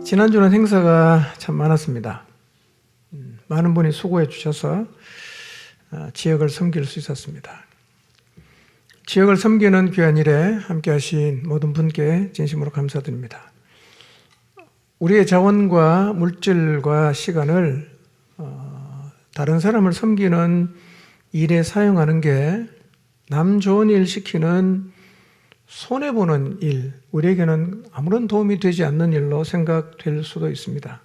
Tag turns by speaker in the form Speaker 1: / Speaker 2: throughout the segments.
Speaker 1: 지난주는 행사가 참 많았습니다. 많은 분이 수고해 주셔서 지역을 섬길 수 있었습니다. 지역을 섬기는 귀한 일에 함께 하신 모든 분께 진심으로 감사드립니다. 우리의 자원과 물질과 시간을 다른 사람을 섬기는 일에 사용하는 게 남 좋은 일 시키는 손해보는 일, 우리에게는 아무런 도움이 되지 않는 일로 생각될 수도 있습니다.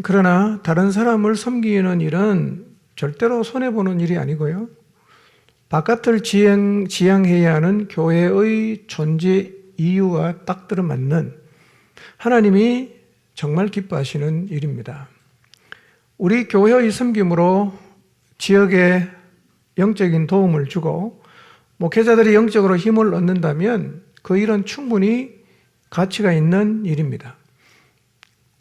Speaker 1: 그러나 다른 사람을 섬기는 일은 절대로 손해보는 일이 아니고요. 바깥을 지향해야 하는 교회의 존재 이유와 딱 들어맞는 하나님이 정말 기뻐하시는 일입니다. 우리 교회의 섬김으로 지역에 영적인 도움을 주고 목회자들이 영적으로 힘을 얻는다면 그 일은 충분히 가치가 있는 일입니다.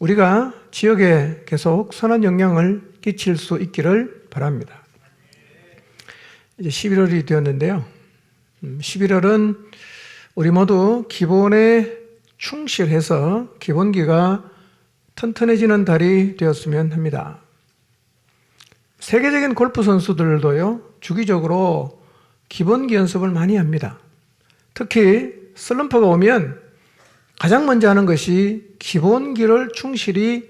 Speaker 1: 우리가 지역에 계속 선한 영향을 끼칠 수 있기를 바랍니다. 이제 11월이 되었는데요. 11월은 우리 모두 기본에 충실해서 기본기가 튼튼해지는 달이 되었으면 합니다. 세계적인 골프 선수들도요, 주기적으로 기본기 연습을 많이 합니다. 특히 슬럼프가 오면 가장 먼저 하는 것이 기본기를 충실히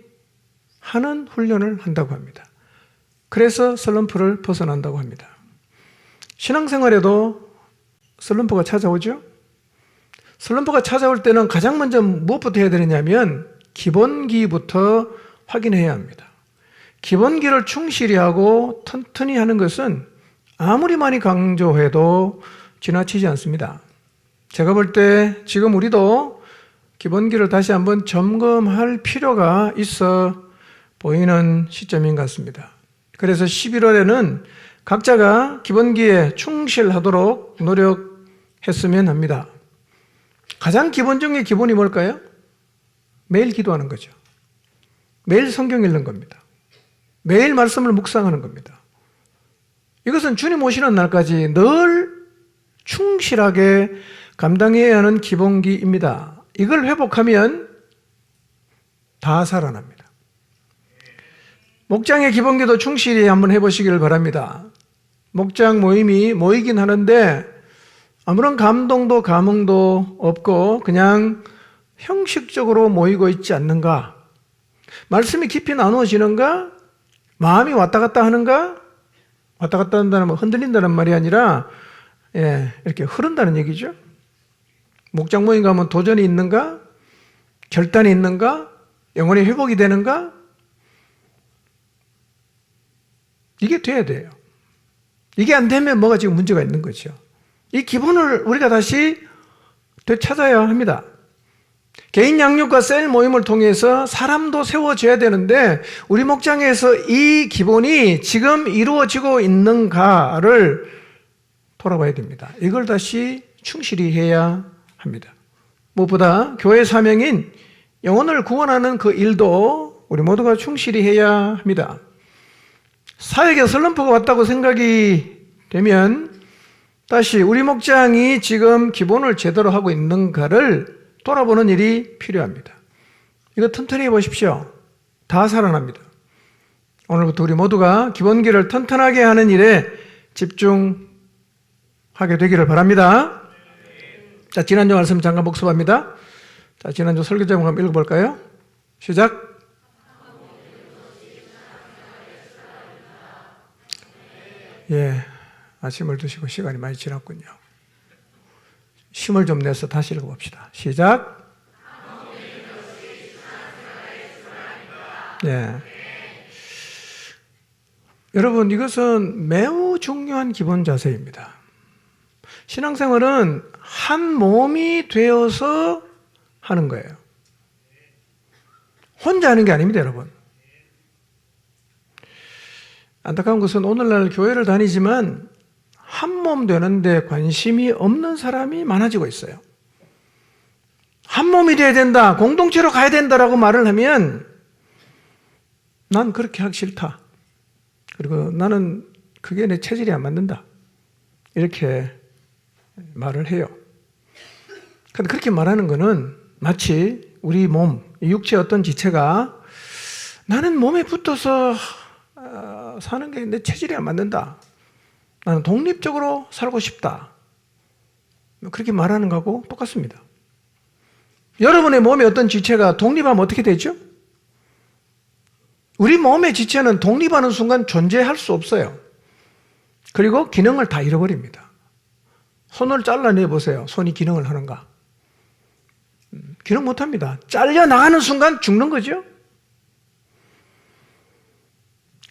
Speaker 1: 하는 훈련을 한다고 합니다. 그래서 슬럼프를 벗어난다고 합니다. 신앙생활에도 슬럼프가 찾아오죠? 슬럼프가 찾아올 때는 가장 먼저 무엇부터 해야 되느냐면 기본기부터 확인해야 합니다. 기본기를 충실히 하고 튼튼히 하는 것은 아무리 많이 강조해도 지나치지 않습니다. 제가 볼 때 지금 우리도 기본기를 다시 한번 점검할 필요가 있어 보이는 시점인 것 같습니다. 그래서 11월에는 각자가 기본기에 충실하도록 노력했으면 합니다. 가장 기본적인 기본이 뭘까요? 매일 기도하는 거죠. 매일 성경 읽는 겁니다. 매일 말씀을 묵상하는 겁니다. 이것은 주님 오시는 날까지 늘 충실하게 감당해야 하는 기본기입니다. 이걸 회복하면 다 살아납니다. 목장의 기본기도 충실히 한번 해보시기를 바랍니다. 목장 모임이 모이긴 하는데 아무런 감동도 감흥도 없고 그냥 형식적으로 모이고 있지 않는가? 말씀이 깊이 나누어지는가? 마음이 왔다 갔다 하는가? 왔다 갔다 한다는 건 흔들린다는 말이 아니라 이렇게 흐른다는 얘기죠. 목장 모임 가면 도전이 있는가? 결단이 있는가? 영혼이 회복이 되는가? 이게 돼야 돼요. 이게 안 되면 뭐가 지금 문제가 있는 거죠. 이 기본을 우리가 다시 되찾아야 합니다. 개인 양육과 셀 모임을 통해서 사람도 세워져야 되는데 우리 목장에서 이 기본이 지금 이루어지고 있는가를 돌아봐야 됩니다. 이걸 다시 충실히 해야 합니다. 무엇보다 교회 사명인 영혼을 구원하는 그 일도 우리 모두가 충실히 해야 합니다. 사역에 슬럼프가 왔다고 생각이 되면 다시 우리 목장이 지금 기본을 제대로 하고 있는가를 돌아보는 일이 필요합니다. 이거 튼튼히 해보십시오. 다 살아납니다. 오늘부터 우리 모두가 기본기를 튼튼하게 하는 일에 집중하게 되기를 바랍니다. 자, 지난주 말씀 잠깐 복습합니다. 자, 지난주 설교 제목 한번 읽어볼까요? 시작. 예, 아침을 드시고 시간이 많이 지났군요. 힘을 좀 내서 다시 읽어봅시다. 시작. 예. 여러분, 이것은 매우 중요한 기본 자세입니다. 신앙생활은 한 몸이 되어서 하는 거예요. 혼자 하는 게 아닙니다, 여러분. 안타까운 것은 오늘날 교회를 다니지만 한 몸 되는데 관심이 없는 사람이 많아지고 있어요. 한 몸이 돼야 된다, 공동체로 가야 된다라고 말을 하면 난 그렇게 하기 싫다. 그리고 나는 그게 내 체질이 안 맞는다. 이렇게 말을 해요. 그런데 그렇게 말하는 것은 마치 우리 몸, 육체의 어떤 지체가 나는 몸에 붙어서 사는 게 내 체질이 안 맞는다. 나는 독립적으로 살고 싶다. 그렇게 말하는 거하고 똑같습니다. 여러분의 몸에 어떤 지체가 독립하면 어떻게 되죠? 우리 몸의 지체는 독립하는 순간 존재할 수 없어요. 그리고 기능을 다 잃어버립니다. 손을 잘라내 보세요. 손이 기능을 하는가? 기능 못합니다. 잘려나가는 순간 죽는 거죠.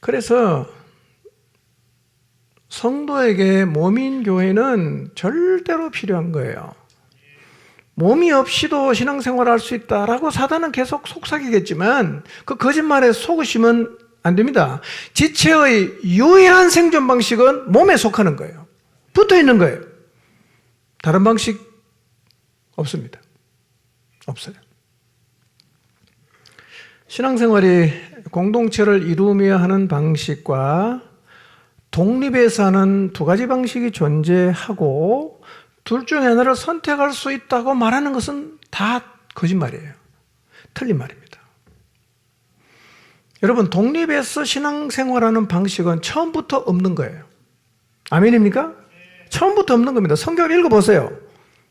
Speaker 1: 그래서 성도에게 몸인 교회는 절대로 필요한 거예요. 몸이 없이도 신앙생활을 할 수 있다라고 사단은 계속 속삭이겠지만 그 거짓말에 속으시면 안 됩니다. 지체의 유일한 생존 방식은 몸에 속하는 거예요. 붙어 있는 거예요. 다른 방식 없습니다. 없어요. 신앙생활이 공동체를 이루며 하는 방식과 독립해서 하는 두 가지 방식이 존재하고 둘 중에 하나를 선택할 수 있다고 말하는 것은 다 거짓말이에요. 틀린 말입니다. 여러분, 독립해서 신앙생활하는 방식은 처음부터 없는 거예요. 아멘입니까? 처음부터 없는 겁니다. 성경을 읽어보세요.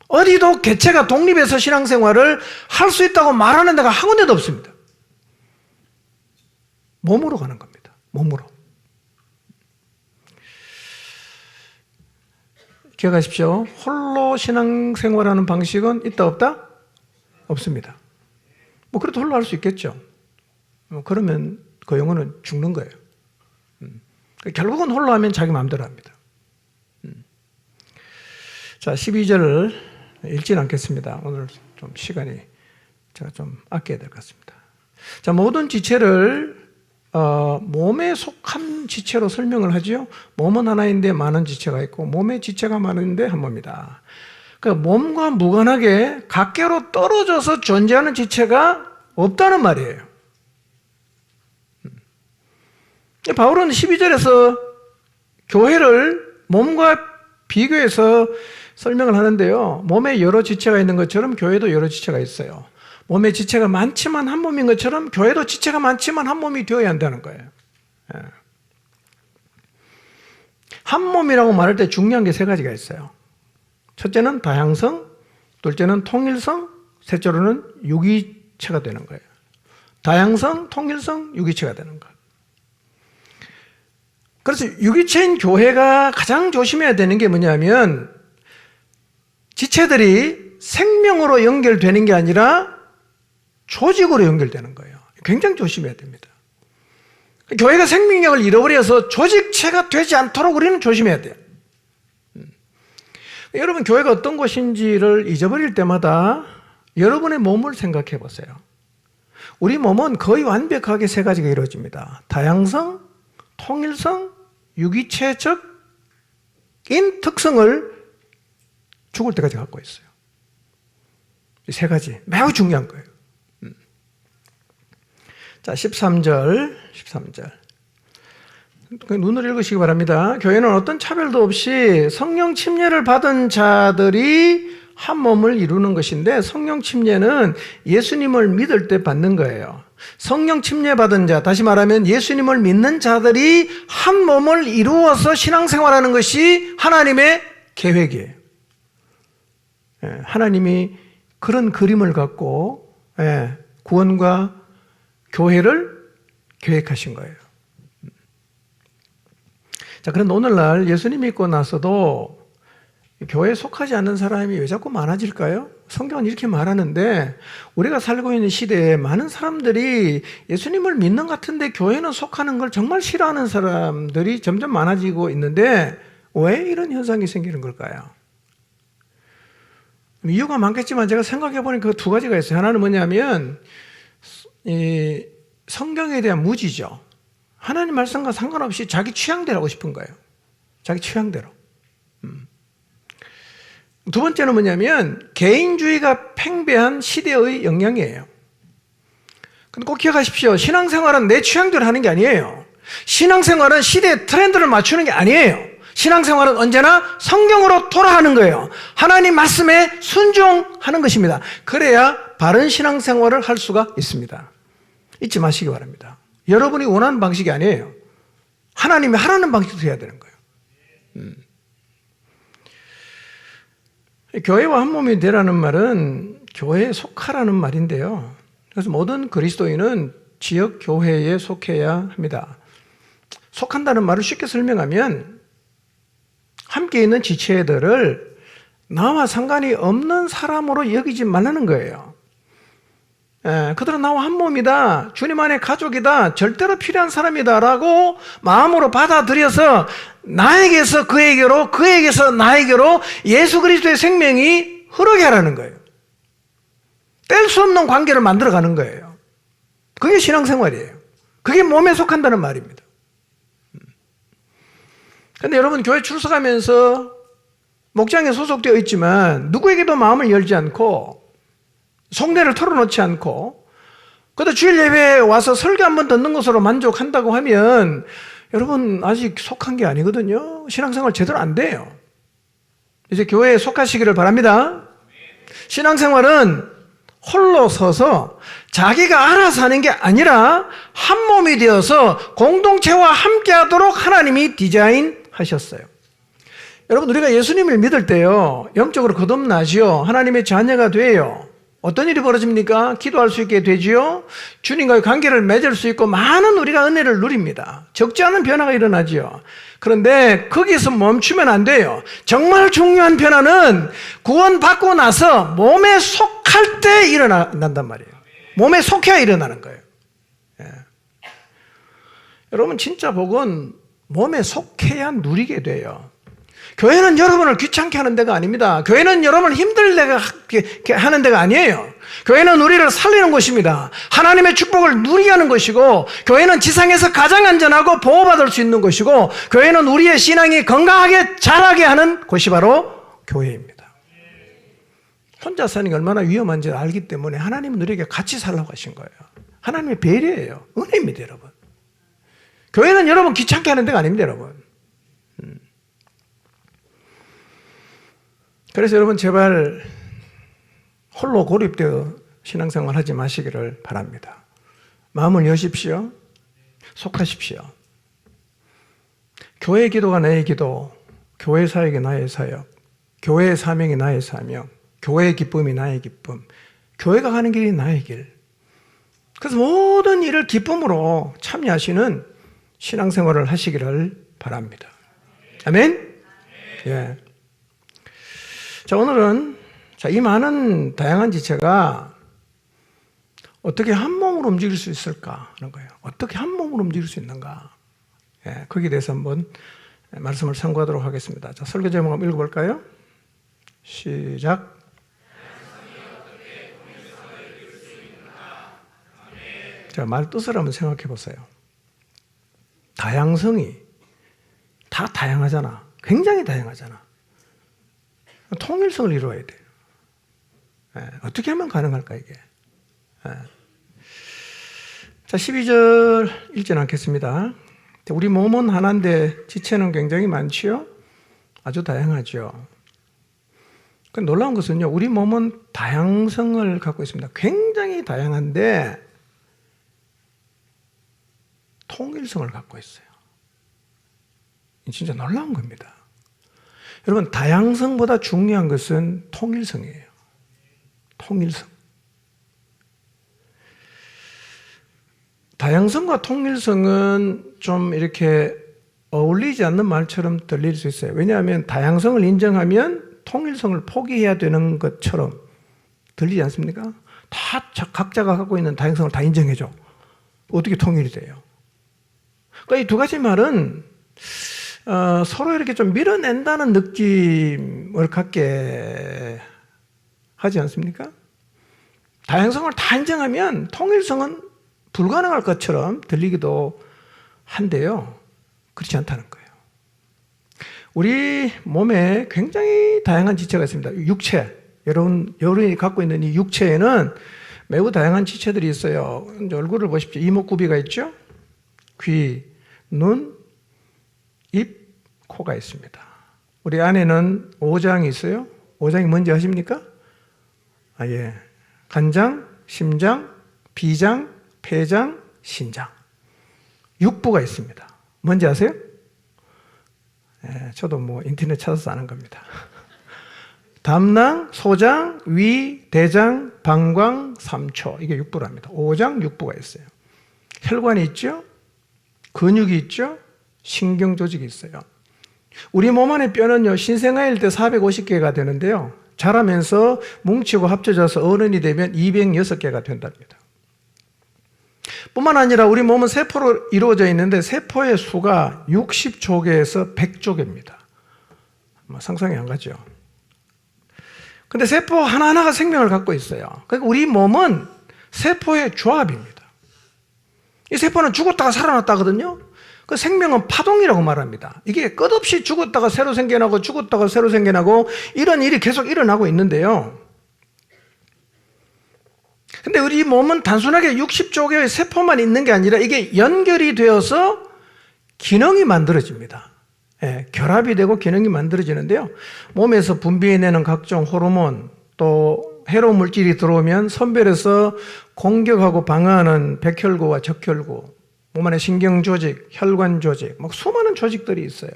Speaker 1: 어디도 개체가 독립해서 신앙생활을 할 수 있다고 말하는 데가 한 군데도 없습니다. 몸으로 가는 겁니다. 몸으로. 기억하십시오. 홀로 신앙생활하는 방식은 있다 없다? 없습니다. 그래도 홀로 할 수 있겠죠. 그러면 그 영혼은 죽는 거예요. 결국은 홀로 하면 자기 마음대로 합니다. 자, 12절을 읽지는 않겠습니다. 오늘 좀 시간이 제가 좀 아껴야 될 것 같습니다. 자, 모든 지체를 몸에 속한 지체로 설명을 하죠. 몸은 하나인데 많은 지체가 있고 몸의 지체가 많은데 한 몸이다. 그러니까 몸과 무관하게 각계로 떨어져서 존재하는 지체가 없다는 말이에요. 바울은 12절에서 교회를 몸과 비교해서 설명을 하는데요. 몸에 여러 지체가 있는 것처럼 교회도 여러 지체가 있어요. 몸에 지체가 많지만 한 몸인 것처럼 교회도 지체가 많지만 한 몸이 되어야 한다는 거예요. 한 몸이라고 말할 때 중요한 게 세 가지가 있어요. 첫째는 다양성, 둘째는 통일성, 셋째로는 유기체가 되는 거예요. 다양성, 통일성, 유기체가 되는 거예요. 그래서 유기체인 교회가 가장 조심해야 되는 게 뭐냐면 지체들이 생명으로 연결되는 게 아니라 조직으로 연결되는 거예요. 굉장히 조심해야 됩니다. 교회가 생명력을 잃어버려서 조직체가 되지 않도록 우리는 조심해야 돼요. 여러분, 교회가 어떤 곳인지를 잊어버릴 때마다 여러분의 몸을 생각해 보세요. 우리 몸은 거의 완벽하게 세 가지가 이루어집니다. 다양성, 통일성, 유기체적인 특성을 죽을 때까지 갖고 있어요. 이 세 가지 매우 중요한 거예요. 자, 13절. 눈을 읽으시기 바랍니다. 교회는 어떤 차별도 없이 성령 침례를 받은 자들이 한 몸을 이루는 것인데, 성령 침례는 예수님을 믿을 때 받는 거예요. 성령 침례 받은 자, 다시 말하면 예수님을 믿는 자들이 한 몸을 이루어서 신앙생활하는 것이 하나님의 계획이에요. 하나님이 그런 그림을 갖고 구원과 교회를 계획하신 거예요. 자, 그런데 오늘날 예수님 믿고 나서도 교회에 속하지 않는 사람이 왜 자꾸 많아질까요? 성경은 이렇게 말하는데 우리가 살고 있는 시대에 많은 사람들이 예수님을 믿는 것 같은데 교회는 속하는 걸 정말 싫어하는 사람들이 점점 많아지고 있는데 왜 이런 현상이 생기는 걸까요? 이유가 많겠지만 제가 생각해 보니까 그 두 가지가 있어요. 하나는 뭐냐면 이 성경에 대한 무지죠. 하나님 말씀과 상관없이 자기 취향대로 하고 싶은 거예요. 자기 취향대로. 두 번째는 뭐냐면 개인주의가 팽배한 시대의 영향이에요. 근데 꼭 기억하십시오. 신앙생활은 내 취향대로 하는 게 아니에요. 신앙생활은 시대의 트렌드를 맞추는 게 아니에요. 신앙생활은 언제나 성경으로 돌아가는 거예요. 하나님 말씀에 순종하는 것입니다. 그래야 바른 신앙생활을 할 수가 있습니다. 잊지 마시기 바랍니다. 여러분이 원하는 방식이 아니에요. 하나님이 하라는 방식으로 해야 되는 거예요. 교회와 한 몸이 되라는 말은 교회에 속하라는 말인데요. 그래서 모든 그리스도인은 지역 교회에 속해야 합니다. 속한다는 말을 쉽게 설명하면 함께 있는 지체들을 나와 상관이 없는 사람으로 여기지 말라는 거예요. 그들은 나와 한 몸이다, 주님 안의 가족이다, 절대로 필요한 사람이다 라고 마음으로 받아들여서 나에게서 그에게로, 그에게서 나에게로 예수 그리스도의 생명이 흐르게 하라는 거예요. 뗄 수 없는 관계를 만들어가는 거예요. 그게 신앙생활이에요. 그게 몸에 속한다는 말입니다. 그런데 여러분, 교회 출석하면서 목장에 소속되어 있지만 누구에게도 마음을 열지 않고 속내를 털어놓지 않고 그래도 주일 예배에 와서 설교 한번 듣는 것으로 만족한다고 하면 여러분 아직 속한 게 아니거든요. 신앙생활 제대로 안 돼요. 이제 교회에 속하시기를 바랍니다. 신앙생활은 홀로 서서 자기가 알아서 하는 게 아니라 한 몸이 되어서 공동체와 함께하도록 하나님이 디자인하셨어요. 여러분, 우리가 예수님을 믿을 때요, 영적으로 거듭나지요, 하나님의 자녀가 돼요. 어떤 일이 벌어집니까? 기도할 수 있게 되지요. 주님과의 관계를 맺을 수 있고 많은 우리가 은혜를 누립니다. 적지 않은 변화가 일어나지요. 그런데 거기서 멈추면 안 돼요. 정말 중요한 변화는 구원받고 나서 몸에 속할 때 일어난단 말이에요. 몸에 속해야 일어나는 거예요. 예. 여러분, 진짜 복은 몸에 속해야 누리게 돼요. 교회는 여러분을 귀찮게 하는 데가 아닙니다. 교회는 여러분을 힘들게 하는 데가 아니에요. 교회는 우리를 살리는 곳입니다. 하나님의 축복을 누리게 하는 것이고, 교회는 지상에서 가장 안전하고 보호받을 수 있는 곳이고, 교회는 우리의 신앙이 건강하게 자라게 하는 곳이 바로 교회입니다. 혼자 사는 게 얼마나 위험한지 알기 때문에 하나님은 우리에게 같이 살라고 하신 거예요. 하나님의 배려예요. 은혜입니다, 여러분. 교회는 여러분 귀찮게 하는 데가 아닙니다, 여러분. 그래서 여러분, 제발 홀로 고립되어 신앙생활 하지 마시기를 바랍니다. 마음을 여십시오. 속하십시오. 교회 기도가 나의 기도, 교회 사역이 나의 사역, 교회의 사명이 나의 사명, 교회의 기쁨이 나의 기쁨, 교회가 가는 길이 나의 길. 그래서 모든 일을 기쁨으로 참여하시는 신앙생활을 하시기를 바랍니다. 아멘? 예. 자, 오늘은 이 많은 다양한 지체가 어떻게 한 몸으로 움직일 수 있을까 하는 거예요. 어떻게 한 몸으로 움직일 수 있는가. 예, 거기에 대해서 한번 말씀을 참고하도록 하겠습니다. 자, 설교 제목 한번 읽어볼까요? 시작. 자, 말 뜻을 한번 생각해 보세요. 다양성이 다 다양하잖아. 굉장히 다양하잖아. 통일성을 이루어야 돼요. 예, 어떻게 하면 가능할까, 이게? 예. 자, 12절 읽진 않겠습니다. 우리 몸은 하나인데 지체는 굉장히 많지요? 아주 다양하죠. 놀라운 것은요, 우리 몸은 다양성을 갖고 있습니다. 굉장히 다양한데 통일성을 갖고 있어요. 진짜 놀라운 겁니다. 여러분, 다양성보다 중요한 것은 통일성이에요. 통일성. 다양성과 통일성은 좀 이렇게 어울리지 않는 말처럼 들릴 수 있어요. 왜냐하면 다양성을 인정하면 통일성을 포기해야 되는 것처럼 들리지 않습니까? 다 각자가 갖고 있는 다양성을 다 인정해줘. 어떻게 통일이 돼요? 그러니까 이 두 가지 말은 서로 이렇게 좀 밀어낸다는 느낌을 갖게 하지 않습니까? 다양성을 다 인정하면 통일성은 불가능할 것처럼 들리기도 한데요. 그렇지 않다는 거예요. 우리 몸에 굉장히 다양한 지체가 있습니다. 육체, 여러분이 갖고 있는 이 육체에는 매우 다양한 지체들이 있어요. 이제 얼굴을 보십시오. 이목구비가 있죠? 귀, 눈, 입, 코가 있습니다. 우리 안에는 오장이 있어요. 오장이 뭔지 아십니까? 예. 간장, 심장, 비장, 폐장, 신장. 6부가 있습니다. 뭔지 아세요? 저도 인터넷 찾아서 아는 겁니다. 담낭, 소장, 위, 대장, 방광, 삼초. 이게 6부랍니다. 5장 6부가 있어요. 혈관이 있죠? 근육이 있죠? 신경 조직이 있어요. 우리 몸 안의 뼈는요, 신생아일 때 450개가 되는데요. 자라면서 뭉치고 합쳐져서 어른이 되면 206개가 된답니다. 뿐만 아니라 우리 몸은 세포로 이루어져 있는데 세포의 수가 60조개에서 100조개입니다. 상상이 안 가죠. 근데 세포 하나하나가 생명을 갖고 있어요. 그러니까 우리 몸은 세포의 조합입니다. 이 세포는 죽었다가 살아났다거든요. 그 생명은 파동이라고 말합니다. 이게 끝없이 죽었다가 새로 생겨나고 죽었다가 새로 생겨나고 이런 일이 계속 일어나고 있는데요. 근데 우리 몸은 단순하게 60조 개의 세포만 있는 게 아니라 이게 연결이 되어서 기능이 만들어집니다. 결합이 되고 기능이 만들어지는데요. 몸에서 분비해내는 각종 호르몬, 또 해로운 물질이 들어오면 선별해서 공격하고 방어하는 백혈구와 적혈구, 몸 안에 신경조직, 혈관조직, 수많은 조직들이 있어요.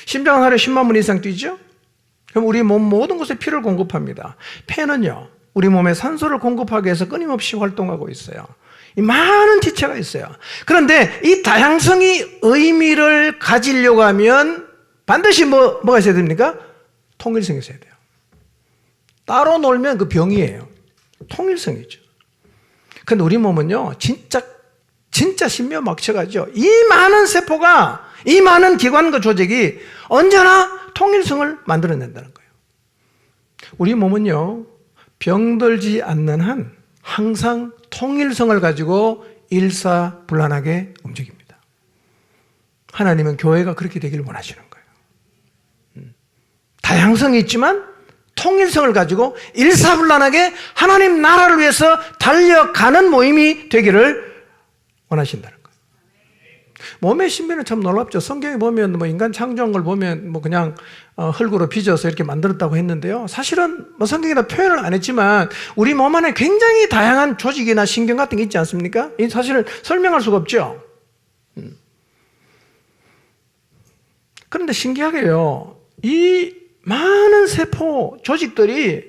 Speaker 1: 심장은 하루에 10만 번 이상 뛰죠? 그럼 우리 몸 모든 곳에 피를 공급합니다. 폐는요, 우리 몸에 산소를 공급하기 위해서 끊임없이 활동하고 있어요. 이 많은 지체가 있어요. 그런데 이 다양성이 의미를 가지려고 하면 반드시 뭐가 있어야 됩니까? 통일성이 있어야 돼요. 따로 놀면 그 병이에요. 통일성이죠. 근데 우리 몸은요, 진짜 신묘막측하죠. 이 많은 세포가, 이 많은 기관과 조직이 언제나 통일성을 만들어낸다는 거예요. 우리 몸은요, 병들지 않는 한 항상 통일성을 가지고 일사불란하게 움직입니다. 하나님은 교회가 그렇게 되기를 원하시는 거예요. 다양성이 있지만 통일성을 가지고 일사불란하게 하나님 나라를 위해서 달려가는 모임이 되기를 원하신다는 거예요. 몸의 신비는 참 놀랍죠. 성경에 보면 인간 창조한 걸 보면 그냥 흙으로 빚어서 이렇게 만들었다고 했는데요. 사실은 성경에다 표현을 안 했지만 우리 몸 안에 굉장히 다양한 조직이나 신경 같은 게 있지 않습니까? 이 사실은 설명할 수가 없죠. 그런데 신기하게요, 이 많은 세포 조직들이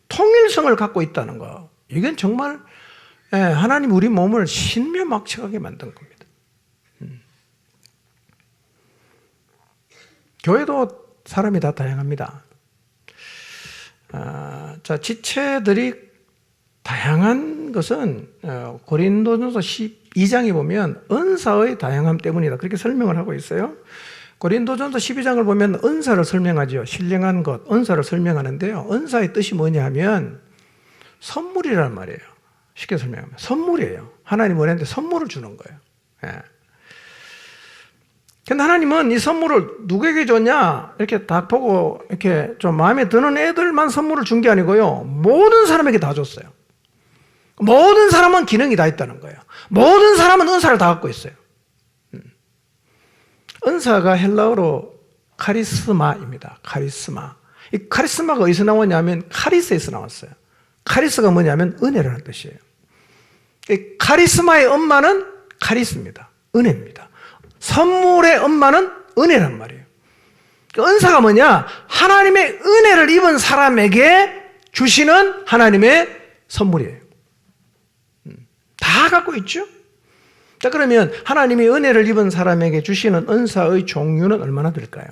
Speaker 1: 통일성을 갖고 있다는 거, 이건 정말 하나님 우리 몸을 신묘막측하게 만든 겁니다. 교회도 사람이 다 다양합니다. 지체들이 다양한 것은 고린도전서 12장에 보면 은사의 다양함 때문이다, 그렇게 설명을 하고 있어요. 고린도전서 12장을 보면 은사를 설명하죠. 신령한 것, 은사를 설명하는데요. 은사의 뜻이 뭐냐 하면 선물이란 말이에요. 쉽게 설명하면 선물이에요. 하나님 우리한테 선물을 주는 거예요. 근데 하나님은 이 선물을 누구에게 줬냐? 이렇게 딱 보고 이렇게 좀 마음에 드는 애들만 선물을 준 게 아니고요. 모든 사람에게 다 줬어요. 모든 사람은 기능이 다 있다는 거예요. 모든 사람은 은사를 다 갖고 있어요. 은사가 헬라어로 카리스마입니다. 카리스마. 이 카리스마가 어디서 나왔냐면 카리스에서 나왔어요. 카리스가 뭐냐면 은혜라는 뜻이에요. 이 카리스마의 엄마는 카리스입니다. 은혜입니다. 선물의 엄마는 은혜란 말이에요. 은사가 뭐냐? 하나님의 은혜를 입은 사람에게 주시는 하나님의 선물이에요. 다 갖고 있죠? 자, 그러면 하나님이 은혜를 입은 사람에게 주시는 은사의 종류는 얼마나 될까요?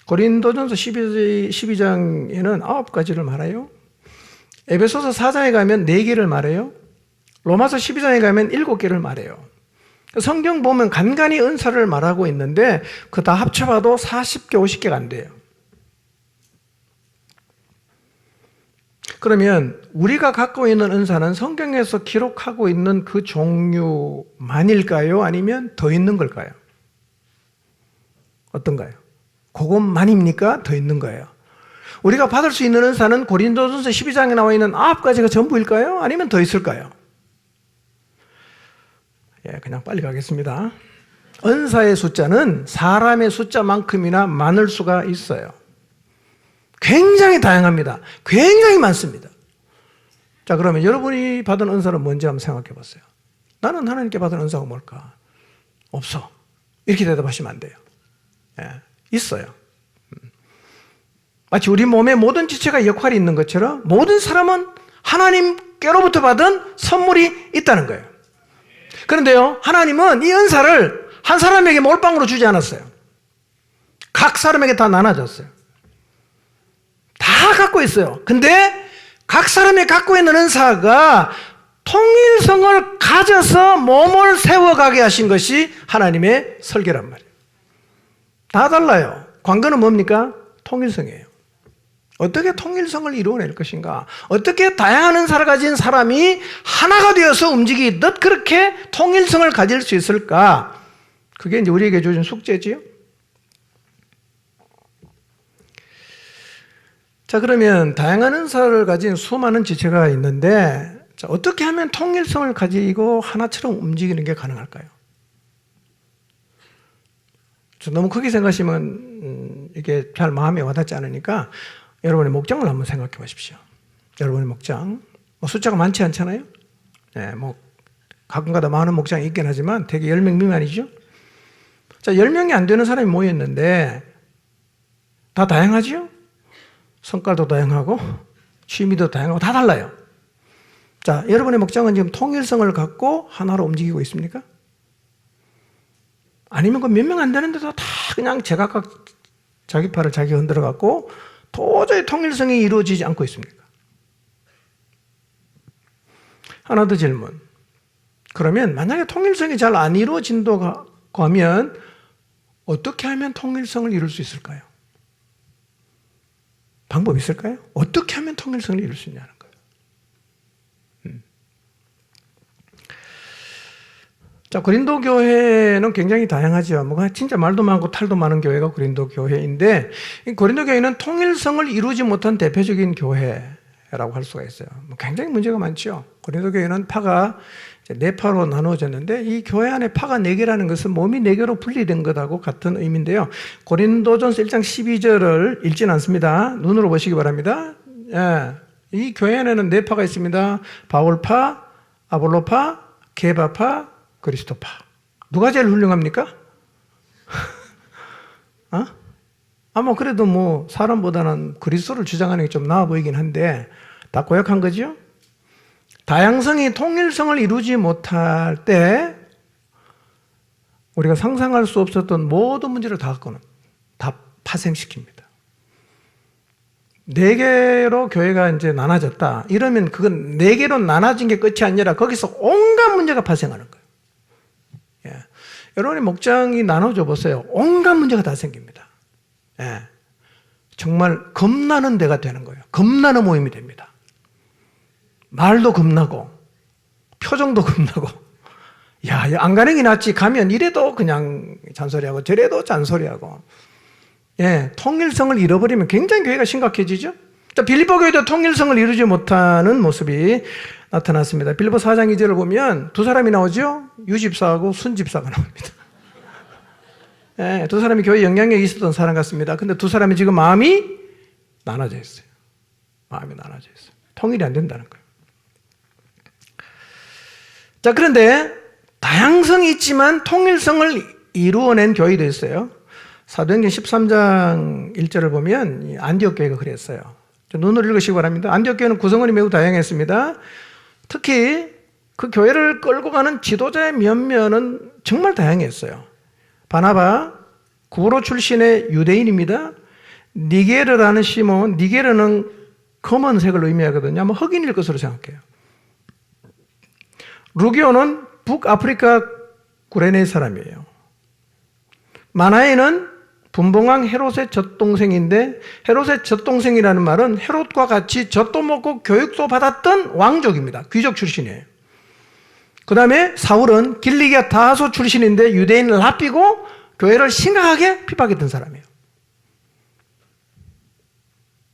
Speaker 1: 고린도전서 12장에는 9가지를 말해요. 에베소서 4장에 가면 4개를 말해요. 로마서 12장에 가면 7개를 말해요. 성경 보면 간간히 은사를 말하고 있는데 그 다 합쳐봐도 40개, 50개가 안 돼요. 그러면 우리가 갖고 있는 은사는 성경에서 기록하고 있는 그 종류만일까요? 아니면 더 있는 걸까요? 어떤가요? 그것만입니까? 더 있는 거예요? 우리가 받을 수 있는 은사는 고린도전서 12장에 나와 있는 9가지가 전부일까요? 아니면 더 있을까요? 그냥 빨리 가겠습니다. 은사의 숫자는 사람의 숫자만큼이나 많을 수가 있어요. 굉장히 다양합니다. 굉장히 많습니다. 자, 그러면 여러분이 받은 은사는 뭔지 한번 생각해 보세요. 나는 하나님께 받은 은사가 뭘까? 없어. 이렇게 대답하시면 안 돼요. 예, 있어요. 마치 우리 몸에 모든 지체가 역할이 있는 것처럼 모든 사람은 하나님께로부터 받은 선물이 있다는 거예요. 그런데요, 하나님은 이 은사를 한 사람에게 몰빵으로 주지 않았어요. 각 사람에게 다 나눠줬어요. 다 갖고 있어요. 근데 각 사람이 갖고 있는 은사가 통일성을 가져서 몸을 세워가게 하신 것이 하나님의 설계란 말이에요. 다 달라요. 관건은 뭡니까? 통일성이에요. 어떻게 통일성을 이루어낼 것인가? 어떻게 다양한 은사를 가진 사람이 하나가 되어서 움직이듯 그렇게 통일성을 가질 수 있을까? 그게 이제 우리에게 주어진 숙제지요. 자, 그러면 다양한 은사를 가진 수많은 지체가 있는데, 자, 어떻게 하면 통일성을 가지고 하나처럼 움직이는 게 가능할까요? 너무 크게 생각하시면 이게 잘 마음에 와닿지 않으니까 여러분의 목장을 한번 생각해 보십시오. 여러분의 목장. 숫자가 많지 않잖아요? 네, 가끔가다 많은 목장이 있긴 하지만 대개 10명 미만이죠? 자, 10명이 안 되는 사람이 모였는데 다 다양하죠? 성깔도 다양하고 취미도 다양하고 다 달라요. 자, 여러분의 목장은 지금 통일성을 갖고 하나로 움직이고 있습니까? 아니면 그 몇 명 안 되는데도 다 그냥 제각각 자기 팔을 자기 흔들어 갖고 도저히 통일성이 이루어지지 않고 있습니까? 하나 더 질문. 그러면 만약에 통일성이 잘 안 이루어진다고 하면 어떻게 하면 통일성을 이룰 수 있을까요? 방법이 있을까요? 어떻게 하면 통일성을 이룰 수 있냐는 거예요. 자, 고린도 교회는 굉장히 다양하죠. 진짜 말도 많고 탈도 많은 교회가 고린도 교회인데, 이 고린도 교회는 통일성을 이루지 못한 대표적인 교회라고 할 수가 있어요. 굉장히 문제가 많죠. 고린도 교회는 파가 4파로 나누어졌는데, 이 교회 안에 파가 4개라는 것은 몸이 4개로 분리된 것하고 같은 의미인데요. 고린도전서 1장 12절을 읽지는 않습니다. 눈으로 보시기 바랍니다. 예, 이 교회 안에는 4파가 있습니다. 바울파, 아볼로파, 게바파, 그리스도파. 누가 제일 훌륭합니까? 그래도 사람보다는 그리스도를 주장하는 게 좀 나아 보이긴 한데, 다 고약한 거죠? 다양성이 통일성을 이루지 못할 때, 우리가 상상할 수 없었던 모든 문제를 다 파생시킵니다. 4개로 교회가 이제 나눠졌다. 이러면 그건 4개로 나눠진 게 끝이 아니라 거기서 온갖 문제가 발생하는 거예요. 예. 여러분의 목장이 나눠져 보세요. 온갖 문제가 다 생깁니다. 예. 정말 겁나는 데가 되는 거예요. 겁나는 모임이 됩니다. 말도 겁나고 표정도 겁나고, 야, 안 가는 게 낫지, 가면 이래도 그냥 잔소리하고 저래도 잔소리하고. 예, 통일성을 잃어버리면 굉장히 교회가 심각해지죠. 자, 빌립보 교회도 통일성을 이루지 못하는 모습이 나타났습니다. 빌립보 4장 2절을 보면 2사람이 나오죠. 유집사하고 순집사가 나옵니다. 예, 2사람이 교회 영향력이 있었던 사람 같습니다. 근데 2사람이 지금 마음이 나눠져 있어요. 마음이 나눠져 있어요. 통일이 안 된다는 거예요. 자, 그런데 다양성이 있지만 통일성을 이루어낸 교회도 있어요. 사도행전 13장 1절을 보면 안디옥 교회가 그랬어요. 눈으로 읽으시기 바랍니다. 안디옥 교회는 구성원이 매우 다양했습니다. 특히 그 교회를 끌고 가는 지도자의 면면은 정말 다양했어요. 바나바, 구브로 출신의 유대인입니다. 니게르라는 시몬, 니게르는 검은색을 의미하거든요. 아마 흑인일 것으로 생각해요. 루기오는 북아프리카 구레네 사람이에요. 마나에는 분봉왕 헤롯의 젖동생인데, 헤롯의 젖동생이라는 말은 헤롯과 같이 젖도 먹고 교육도 받았던 왕족입니다. 귀족 출신이에요. 그 다음에 사울은 길리기아 다소 출신인데 유대인을 합비고 교회를 심각하게 핍박했던 사람이에요.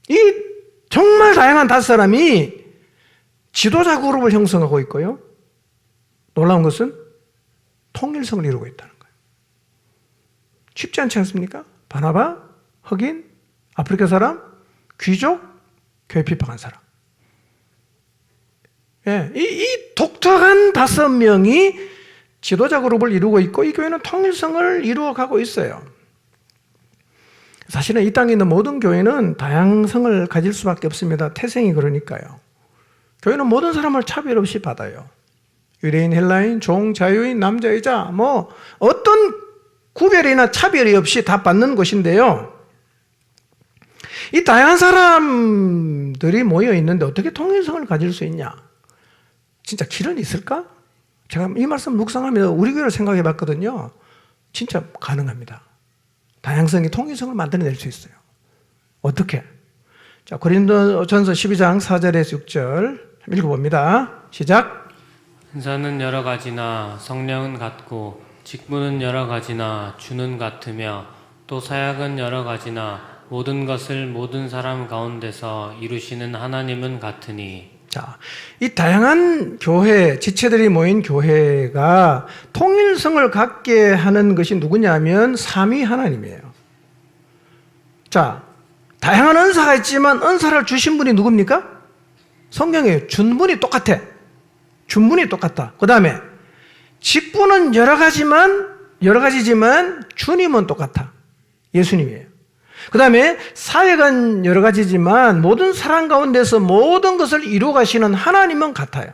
Speaker 1: 이 정말 다양한 5사람이 지도자 그룹을 형성하고 있고요. 놀라운 것은 통일성을 이루고 있다는 거예요. 쉽지 않지 않습니까? 바나바, 흑인, 아프리카 사람, 귀족, 교회 핍박한 사람. 예, 이 독특한 5명이 지도자 그룹을 이루고 있고 이 교회는 통일성을 이루어가고 있어요. 사실은 이 땅에 있는 모든 교회는 다양성을 가질 수밖에 없습니다. 태생이 그러니까요. 교회는 모든 사람을 차별 없이 받아요. 유대인, 헬라인, 종, 자유인, 남자, 여자 뭐 어떤 구별이나 차별이 없이 다 받는 곳인데요. 이 다양한 사람들이 모여 있는데 어떻게 통일성을 가질 수 있냐? 진짜 길은 있을까? 제가 이 말씀 묵상하면서 우리 교회를 생각해 봤거든요. 진짜 가능합니다. 다양성이 통일성을 만들어낼 수 있어요. 어떻게? 자, 고린도전서 12장 4절에서 6절 읽어봅니다. 시작.
Speaker 2: 은사는 여러 가지나 성령은 같고 직분은 여러 가지나 주는 같으며 또 사역은 여러 가지나 모든 것을 모든 사람 가운데서 이루시는 하나님은 같으니.
Speaker 1: 자, 이 다양한 교회, 지체들이 모인 교회가 통일성을 갖게 하는 것이 누구냐면 삼위 하나님이에요. 자, 다양한 은사가 있지만 은사를 주신 분이 누굽니까? 성경에 준 분이 똑같아. 준 분이 똑같다. 그 다음에 직분은 여러 가지지만 주님은 똑같아. 예수님이에요. 그 다음에 사역은 여러 가지지만 모든 사람 가운데서 모든 것을 이루어 가시는 하나님은 같아요.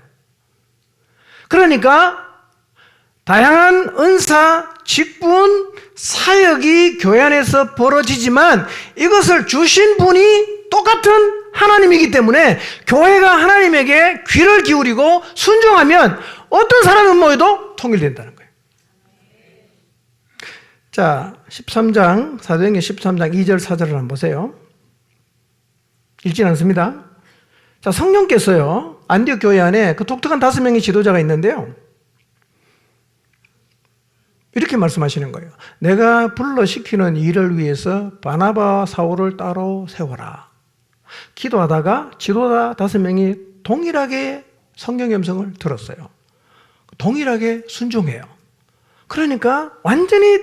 Speaker 1: 그러니까 다양한 은사, 직분, 사역이 교회 안에서 벌어지지만 이것을 주신 분이 똑같은 하나님이기 때문에 교회가 하나님에게 귀를 기울이고 순종하면 어떤 사람은 모여도 통일된다는 거예요. 자, 13장, 사도행전 13장 2절 4절을 한번 보세요. 읽진 않습니다. 자, 성령께서요, 안디옥 교회 안에 그 독특한 5명의 지도자가 있는데요. 이렇게 말씀하시는 거예요. 내가 불러시키는 일을 위해서 바나바와 사울을 따로 세워라. 기도하다가 지도자 5명이 동일하게 성령의 음성을 들었어요. 동일하게 순종해요. 그러니까 완전히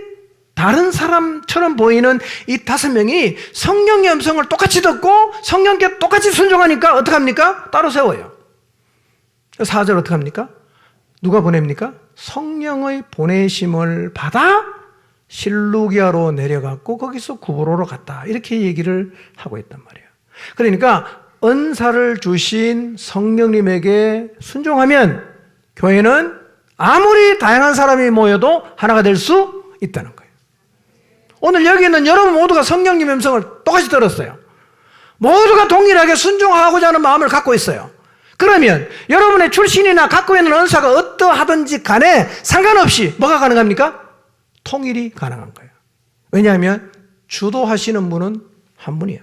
Speaker 1: 다른 사람처럼 보이는 이 5명이 성령의 음성을 똑같이 듣고 성령께 똑같이 순종하니까 어떡합니까? 따로 세워요. 4절 어떡합니까? 누가 보냅니까? 성령의 보내심을 받아 실루기아로 내려갔고 거기서 구브로로 갔다. 이렇게 얘기를 하고 있단 말이에요. 그러니까 은사를 주신 성령님에게 순종하면 교회는 아무리 다양한 사람이 모여도 하나가 될 수 있다는 거예요. 오늘 여기 있는 여러분 모두가 성령님의 음성을 똑같이 들었어요. 모두가 동일하게 순종하고자 하는 마음을 갖고 있어요. 그러면 여러분의 출신이나 갖고 있는 은사가 어떠하든지 간에 상관없이 뭐가 가능합니까? 통일이 가능한 거예요. 왜냐하면 주도하시는 분은 한 분이에요.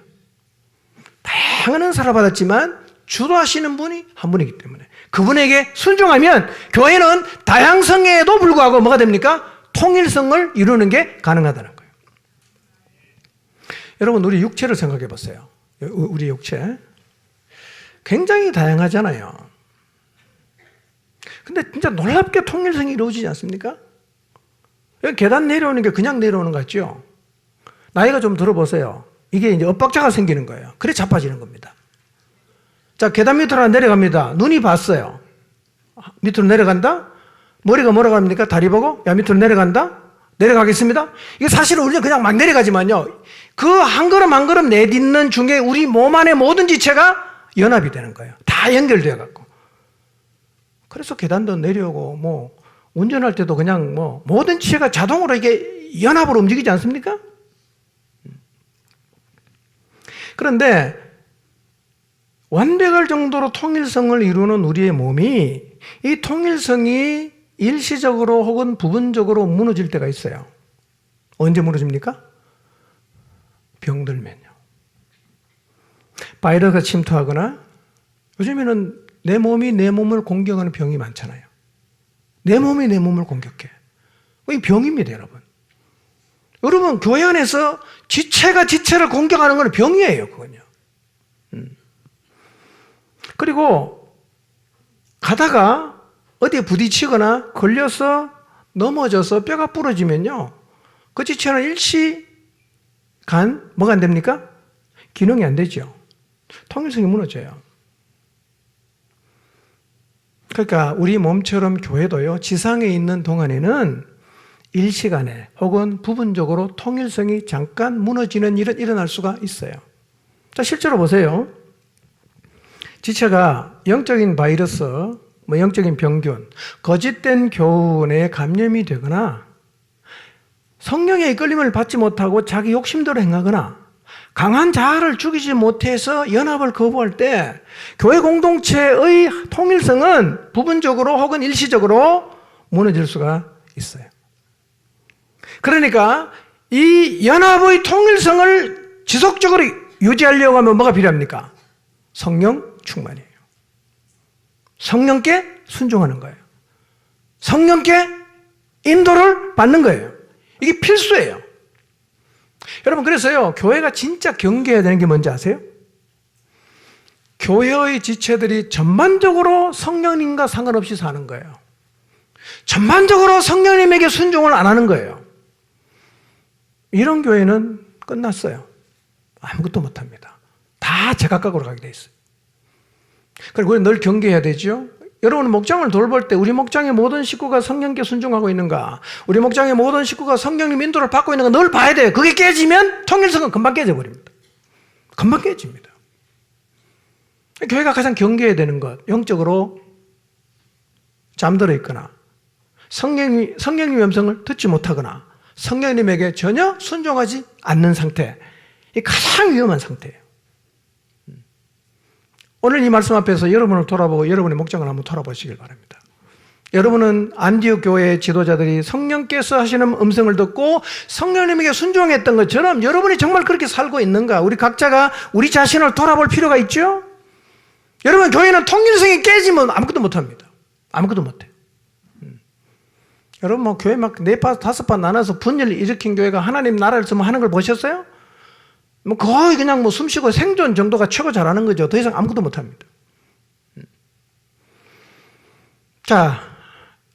Speaker 1: 다양한 은사를 받았지만 주도하시는 분이 한 분이기 때문에 그분에게 순종하면 교회는 다양성에도 불구하고 뭐가 됩니까? 통일성을 이루는 게 가능하다는 거예요. 여러분, 우리 육체를 생각해 보세요. 우리 육체 굉장히 다양하잖아요. 근데 진짜 놀랍게 통일성이 이루어지지 않습니까? 여기 계단 내려오는 게 그냥 내려오는 것 같죠? 나이가 좀 들어보세요. 이게 이제 엇박자가 생기는 거예요. 그래 자빠지는 겁니다. 자, 계단 밑으로 내려갑니다. 눈이 봤어요. 밑으로 내려간다? 머리가 뭐라고 합니까? 다리 보고? 야, 밑으로 내려간다? 내려가겠습니다? 이게 사실은 우리는 그냥 막 내려가지만요. 그 한 걸음 한 걸음 내딛는 중에 우리 몸 안의 모든 지체가 연합이 되는 거예요. 다 연결되어 갖고. 그래서 계단도 내려오고 뭐 운전할 때도 그냥 뭐 모든 지체가 자동으로 이게 연합으로 움직이지 않습니까? 그런데 완벽할 정도로 통일성을 이루는 우리의 몸이 이 통일성이 일시적으로 혹은 부분적으로 무너질 때가 있어요. 언제 무너집니까? 병들면요. 바이러스가 침투하거나 요즘에는 내 몸이 내 몸을 공격하는 병이 많잖아요. 내 몸이 내 몸을 공격해. 이 병입니다, 여러분. 여러분, 교회 안에서 지체가 지체를 공격하는 건 병이에요, 그건요. 그리고 가다가 어디에 부딪히거나 걸려서 넘어져서 뼈가 부러지면요. 그 지체는 일시간 뭐가 안 됩니까? 기능이 안 되죠. 통일성이 무너져요. 그러니까 우리 몸처럼 교회도요, 지상에 있는 동안에는 일시간에 혹은 부분적으로 통일성이 잠깐 무너지는 일은 일어날 수가 있어요. 자, 실제로 보세요. 지체가 영적인 바이러스, 영적인 병균, 거짓된 교훈에 감염이 되거나 성령의 이끌림을 받지 못하고 자기 욕심대로 행하거나 강한 자아를 죽이지 못해서 연합을 거부할 때 교회 공동체의 통일성은 부분적으로 혹은 일시적으로 무너질 수가 있어요. 그러니까 이 연합의 통일성을 지속적으로 유지하려고 하면 뭐가 필요합니까? 성령 충만이에요. 성령께 순종하는 거예요. 성령께 인도를 받는 거예요. 이게 필수예요. 여러분, 그래서요, 교회가 진짜 경계해야 되는 게 뭔지 아세요? 교회의 지체들이 전반적으로 성령님과 상관없이 사는 거예요. 전반적으로 성령님에게 순종을 안 하는 거예요. 이런 교회는 끝났어요. 아무것도 못합니다. 다 제각각으로 가게 돼 있어요. 그리고 우리 늘 경계해야 되죠. 여러분, 목장을 돌볼 때 우리 목장의 모든 식구가 성령께 순종하고 있는가, 우리 목장의 모든 식구가 성령님 인도를 받고 있는가 늘 봐야 돼요. 그게 깨지면 통일성은 금방 깨져버립니다. 금방 깨집니다. 교회가 가장 경계해야 되는 것, 영적으로 잠들어 있거나 성령님의 음성을 듣지 못하거나 성령님에게 전혀 순종하지 않는 상태, 이 가장 위험한 상태예요. 오늘 이 말씀 앞에서 여러분을 돌아보고 여러분의 목장을 한번 돌아보시길 바랍니다. 여러분은 안디옥 교회의 지도자들이 성령께서 하시는 음성을 듣고 성령님에게 순종했던 것처럼 여러분이 정말 그렇게 살고 있는가? 우리 각자가 우리 자신을 돌아볼 필요가 있죠? 여러분, 교회는 통일성이 깨지면 아무것도 못합니다. 아무것도 못해요. 여러분, 뭐 교회 막 4파, 5파 나눠서 분열을 일으킨 교회가 하나님 나라를 좀 하는 걸 보셨어요? 뭐 거의 그냥 뭐 숨쉬고 생존 정도가 최고 잘하는 거죠. 더 이상 아무것도 못합니다. 자,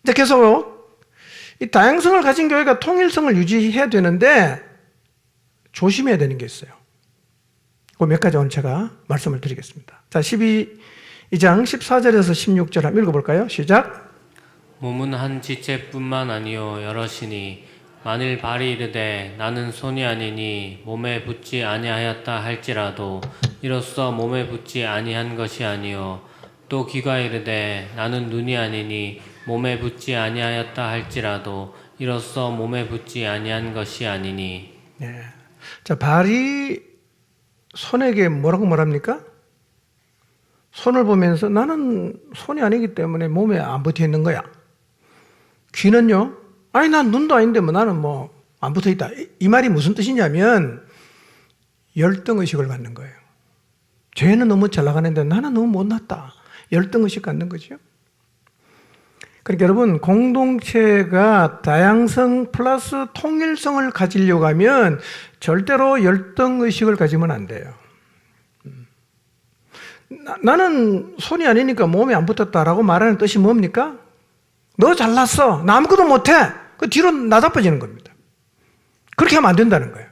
Speaker 1: 이제 계속 이 다양성을 가진 교회가 통일성을 유지해야 되는데 조심해야 되는 게 있어요. 그 몇 가지 오늘 제가 말씀을 드리겠습니다. 자, 12장 14절에서 16절 한번 읽어볼까요? 시작.
Speaker 2: 몸은 한 지체뿐만 아니요 여럿이니 만일 발이 이르되 나는 손이 아니니 몸에 붙지 아니하였다 할지라도 이로써 몸에 붙지 아니한 것이 아니요 또 귀가 이르되 나는 눈이 아니니 몸에 붙지 아니하였다 할지라도 이로써 몸에 붙지 아니한 것이 아니니.
Speaker 1: 네. 자, 발이 손에게 뭐라고 말합니까? 손을 보면서 나는 손이 아니기 때문에 몸에 안 붙어 있는 거야. 귀는요? 아니, 난 눈도 아닌데 뭐 나는 뭐 안 붙어 있다. 이 말이 무슨 뜻이냐면 열등의식을 갖는 거예요. 쟤는 너무 잘 나가는데 나는 너무 못났다. 열등의식 갖는 거죠. 그러니까 여러분, 공동체가 다양성 플러스 통일성을 가지려고 하면 절대로 열등의식을 가지면 안 돼요. 나는 손이 아니니까 몸에 안 붙었다라고 말하는 뜻이 뭡니까? 너 잘났어. 나 아무것도 못해. 그 뒤로 나자빠지는 겁니다. 그렇게 하면 안 된다는 거예요.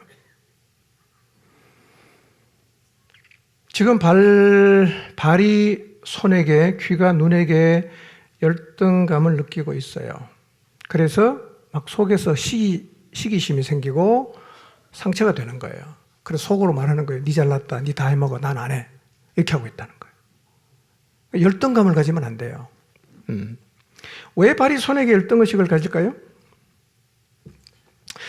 Speaker 1: 지금 발이 손에게, 귀가 눈에게 열등감을 느끼고 있어요. 그래서 막 속에서 시기심이 생기고 상처가 되는 거예요. 그래서 속으로 말하는 거예요. 니 잘났다. 니 다 해먹어. 난 안 해. 이렇게 하고 있다는 거예요. 열등감을 가지면 안 돼요. 왜 발이 손에게 열등의식을 가질까요?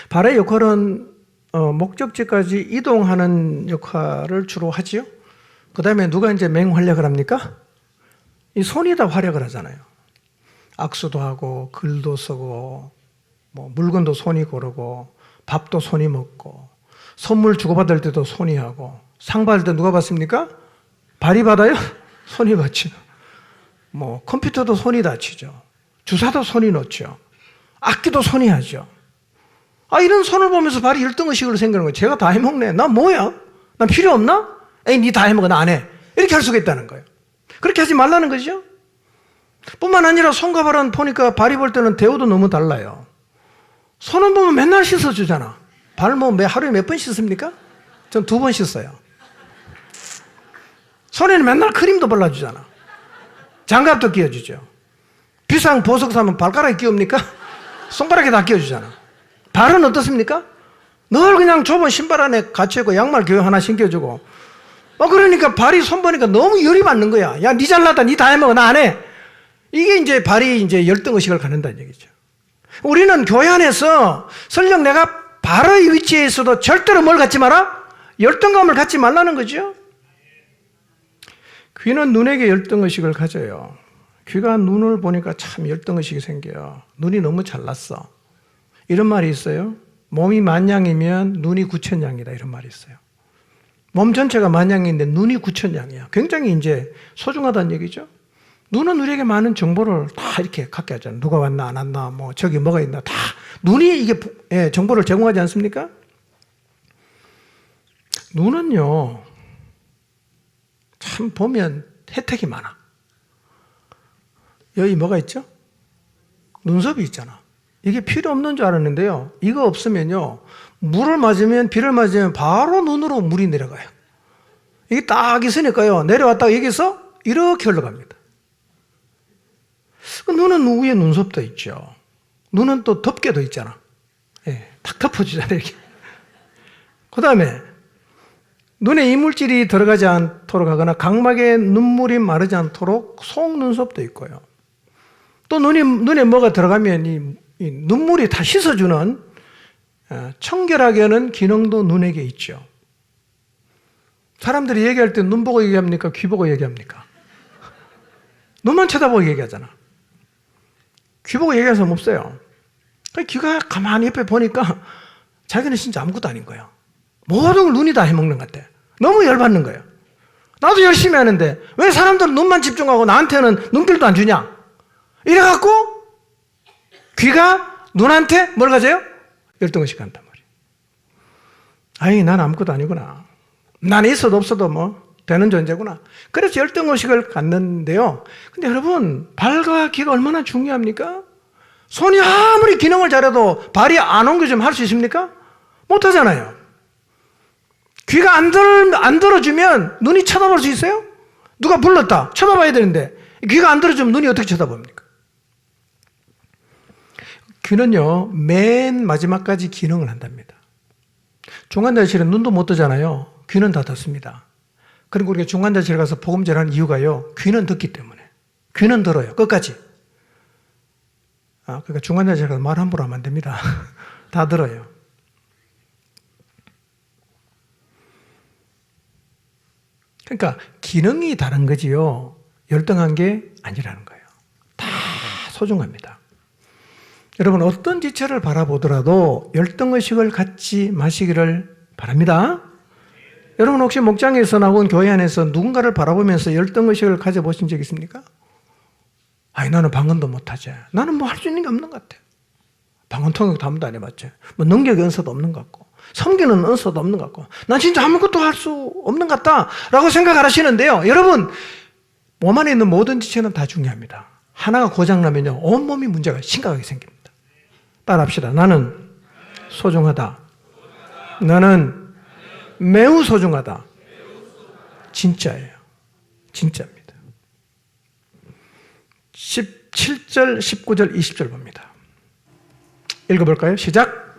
Speaker 1: 발의 역할은 목적지까지 이동하는 역할을 주로 하지요. 그 다음에 누가 이제 맹활약을 합니까? 이 손이 다 활약을 하잖아요. 악수도 하고 글도 쓰고 뭐 물건도 손이 고르고 밥도 손이 먹고 선물 주고받을 때도 손이 하고 상 받을 때 누가 받습니까? 발이 받아요? 손이 받죠. 뭐 컴퓨터도 손이 다치죠. 주사도 손이 놓죠. 악기도 손이 하죠. 아, 이런 손을 보면서 발이 열등의식으로 생기는 거예요. 제가 다 해먹네. 나 뭐야? 난 필요 없나? 에이, 니 다 해먹어. 나 안 해. 이렇게 할 수가 있다는 거예요. 그렇게 하지 말라는 거죠. 뿐만 아니라 손과 발은 보니까 발이 볼 때는 대우도 너무 달라요. 손은 보면 맨날 씻어주잖아. 발 뭐 하루에 몇 번 씻습니까? 전 2번 씻어요. 손에는 맨날 크림도 발라주잖아. 장갑도 끼워주죠. 비싼 보석 사면 발가락에 끼웁니까? 손가락에 다 끼워주잖아. 발은 어떻습니까? 늘 그냥 좁은 신발 안에 갇혀있고 양말 교회 하나 신겨주고. 그러니까 발이 손보니까 너무 열이 받는 거야. 야, 니 잘났다. 니 다 해먹어. 나 안 해. 이게 이제 발이 이제 열등의식을 갖는다는 얘기죠. 우리는 교회 안에서 설령 내가 발의 위치에 있어도 절대로 뭘 갖지 마라? 열등감을 갖지 말라는 거죠. 귀는 눈에게 열등의식을 가져요. 귀가 눈을 보니까 참 열등의식이 생겨요. 눈이 너무 잘났어. 이런 말이 있어요. 몸이 만냥이면 눈이 구천냥이다. 이런 말이 있어요. 몸 전체가 만냥인데 눈이 구천냥이야. 굉장히 이제 소중하다는 얘기죠. 눈은 우리에게 많은 정보를 다 이렇게 갖게 하잖아요. 누가 왔나 안 왔나 뭐 저기 뭐가 있나 다 눈이 이게 정보를 제공하지 않습니까? 눈은요 참 보면 혜택이 많아. 여기 뭐가 있죠? 눈썹이 있잖아. 이게 필요 없는 줄 알았는데요. 이거 없으면요 물을 맞으면 비를 맞으면 바로 눈으로 물이 내려가요. 이게 딱 있으니까요 내려왔다가 여기서 이렇게 흘러갑니다. 눈은 위에 눈썹도 있죠. 눈은 또 덮개도 있잖아. 예, 탁 덮어주잖아요 이렇게. 그 다음에 눈에 이물질이 들어가지 않도록 하거나 각막에 눈물이 마르지 않도록 속눈썹도 있고요. 또 눈에 뭐가 들어가면 이 눈물이 다 씻어주는 청결하게 하는 기능도 눈에게 있죠. 사람들이 얘기할 때 눈 보고 얘기합니까? 귀 보고 얘기합니까? 눈만 쳐다보고 얘기하잖아. 귀 보고 얘기하는 사람 없어요. 귀가 가만히 옆에 보니까 자기는 진짜 아무것도 아닌 거예요. 모든 걸 눈이 다 해먹는 것 같아. 너무 열받는 거예요. 나도 열심히 하는데 왜 사람들은 눈만 집중하고 나한테는 눈길도 안 주냐? 이래갖고 귀가 눈한테 뭘 가져요? 열등의식 간단 말이에요. 아이, 난 아무것도 아니구나. 난 있어도 없어도 뭐 되는 존재구나. 그래서 열등의식을 갖는데요. 근데 여러분, 발과 귀가 얼마나 중요합니까? 손이 아무리 기능을 잘해도 발이 안 옮겨주면 할 수 있습니까? 못하잖아요. 귀가 안 들어주면 눈이 쳐다볼 수 있어요? 누가 불렀다. 쳐다봐야 되는데 귀가 안 들어주면 눈이 어떻게 쳐다봅니까? 귀는요, 맨 마지막까지 기능을 한답니다. 중환자실은 눈도 못 뜨잖아요. 귀는 다 듣습니다. 그리고 우리가 중환자실 가서 복음제를 하는 이유가요, 귀는 듣기 때문에. 귀는 들어요. 끝까지. 그러니까 중환자실 가서 말 함부로 하면 안 됩니다. 다 들어요. 그러니까 기능이 다른 거지요. 열등한 게 아니라는 거예요. 다 소중합니다. 여러분, 어떤 지체를 바라보더라도 열등의식을 갖지 마시기를 바랍니다. 여러분, 혹시 목장에서 나온 교회 안에서 누군가를 바라보면서 열등의식을 가져보신 적 있습니까? 아니, 나는 방언도 못하지. 나는 뭐 할 수 있는 게 없는 것 같아. 방언 통역도 아무도 안 해봤지. 뭐 능력의 은사도 없는 것 같고, 섬기는 은사도 없는 것 같고, 난 진짜 아무것도 할 수 없는 것 같다 라고 생각하시는데요. 여러분, 몸 안에 있는 모든 지체는 다 중요합니다. 하나가 고장나면요, 온몸이 문제가 심각하게 생깁니다. 따라합시다. 나는 소중하다. 나는 매우 소중하다. 진짜예요. 진짜입니다. 17절, 19절, 20절 봅니다. 읽어볼까요? 시작.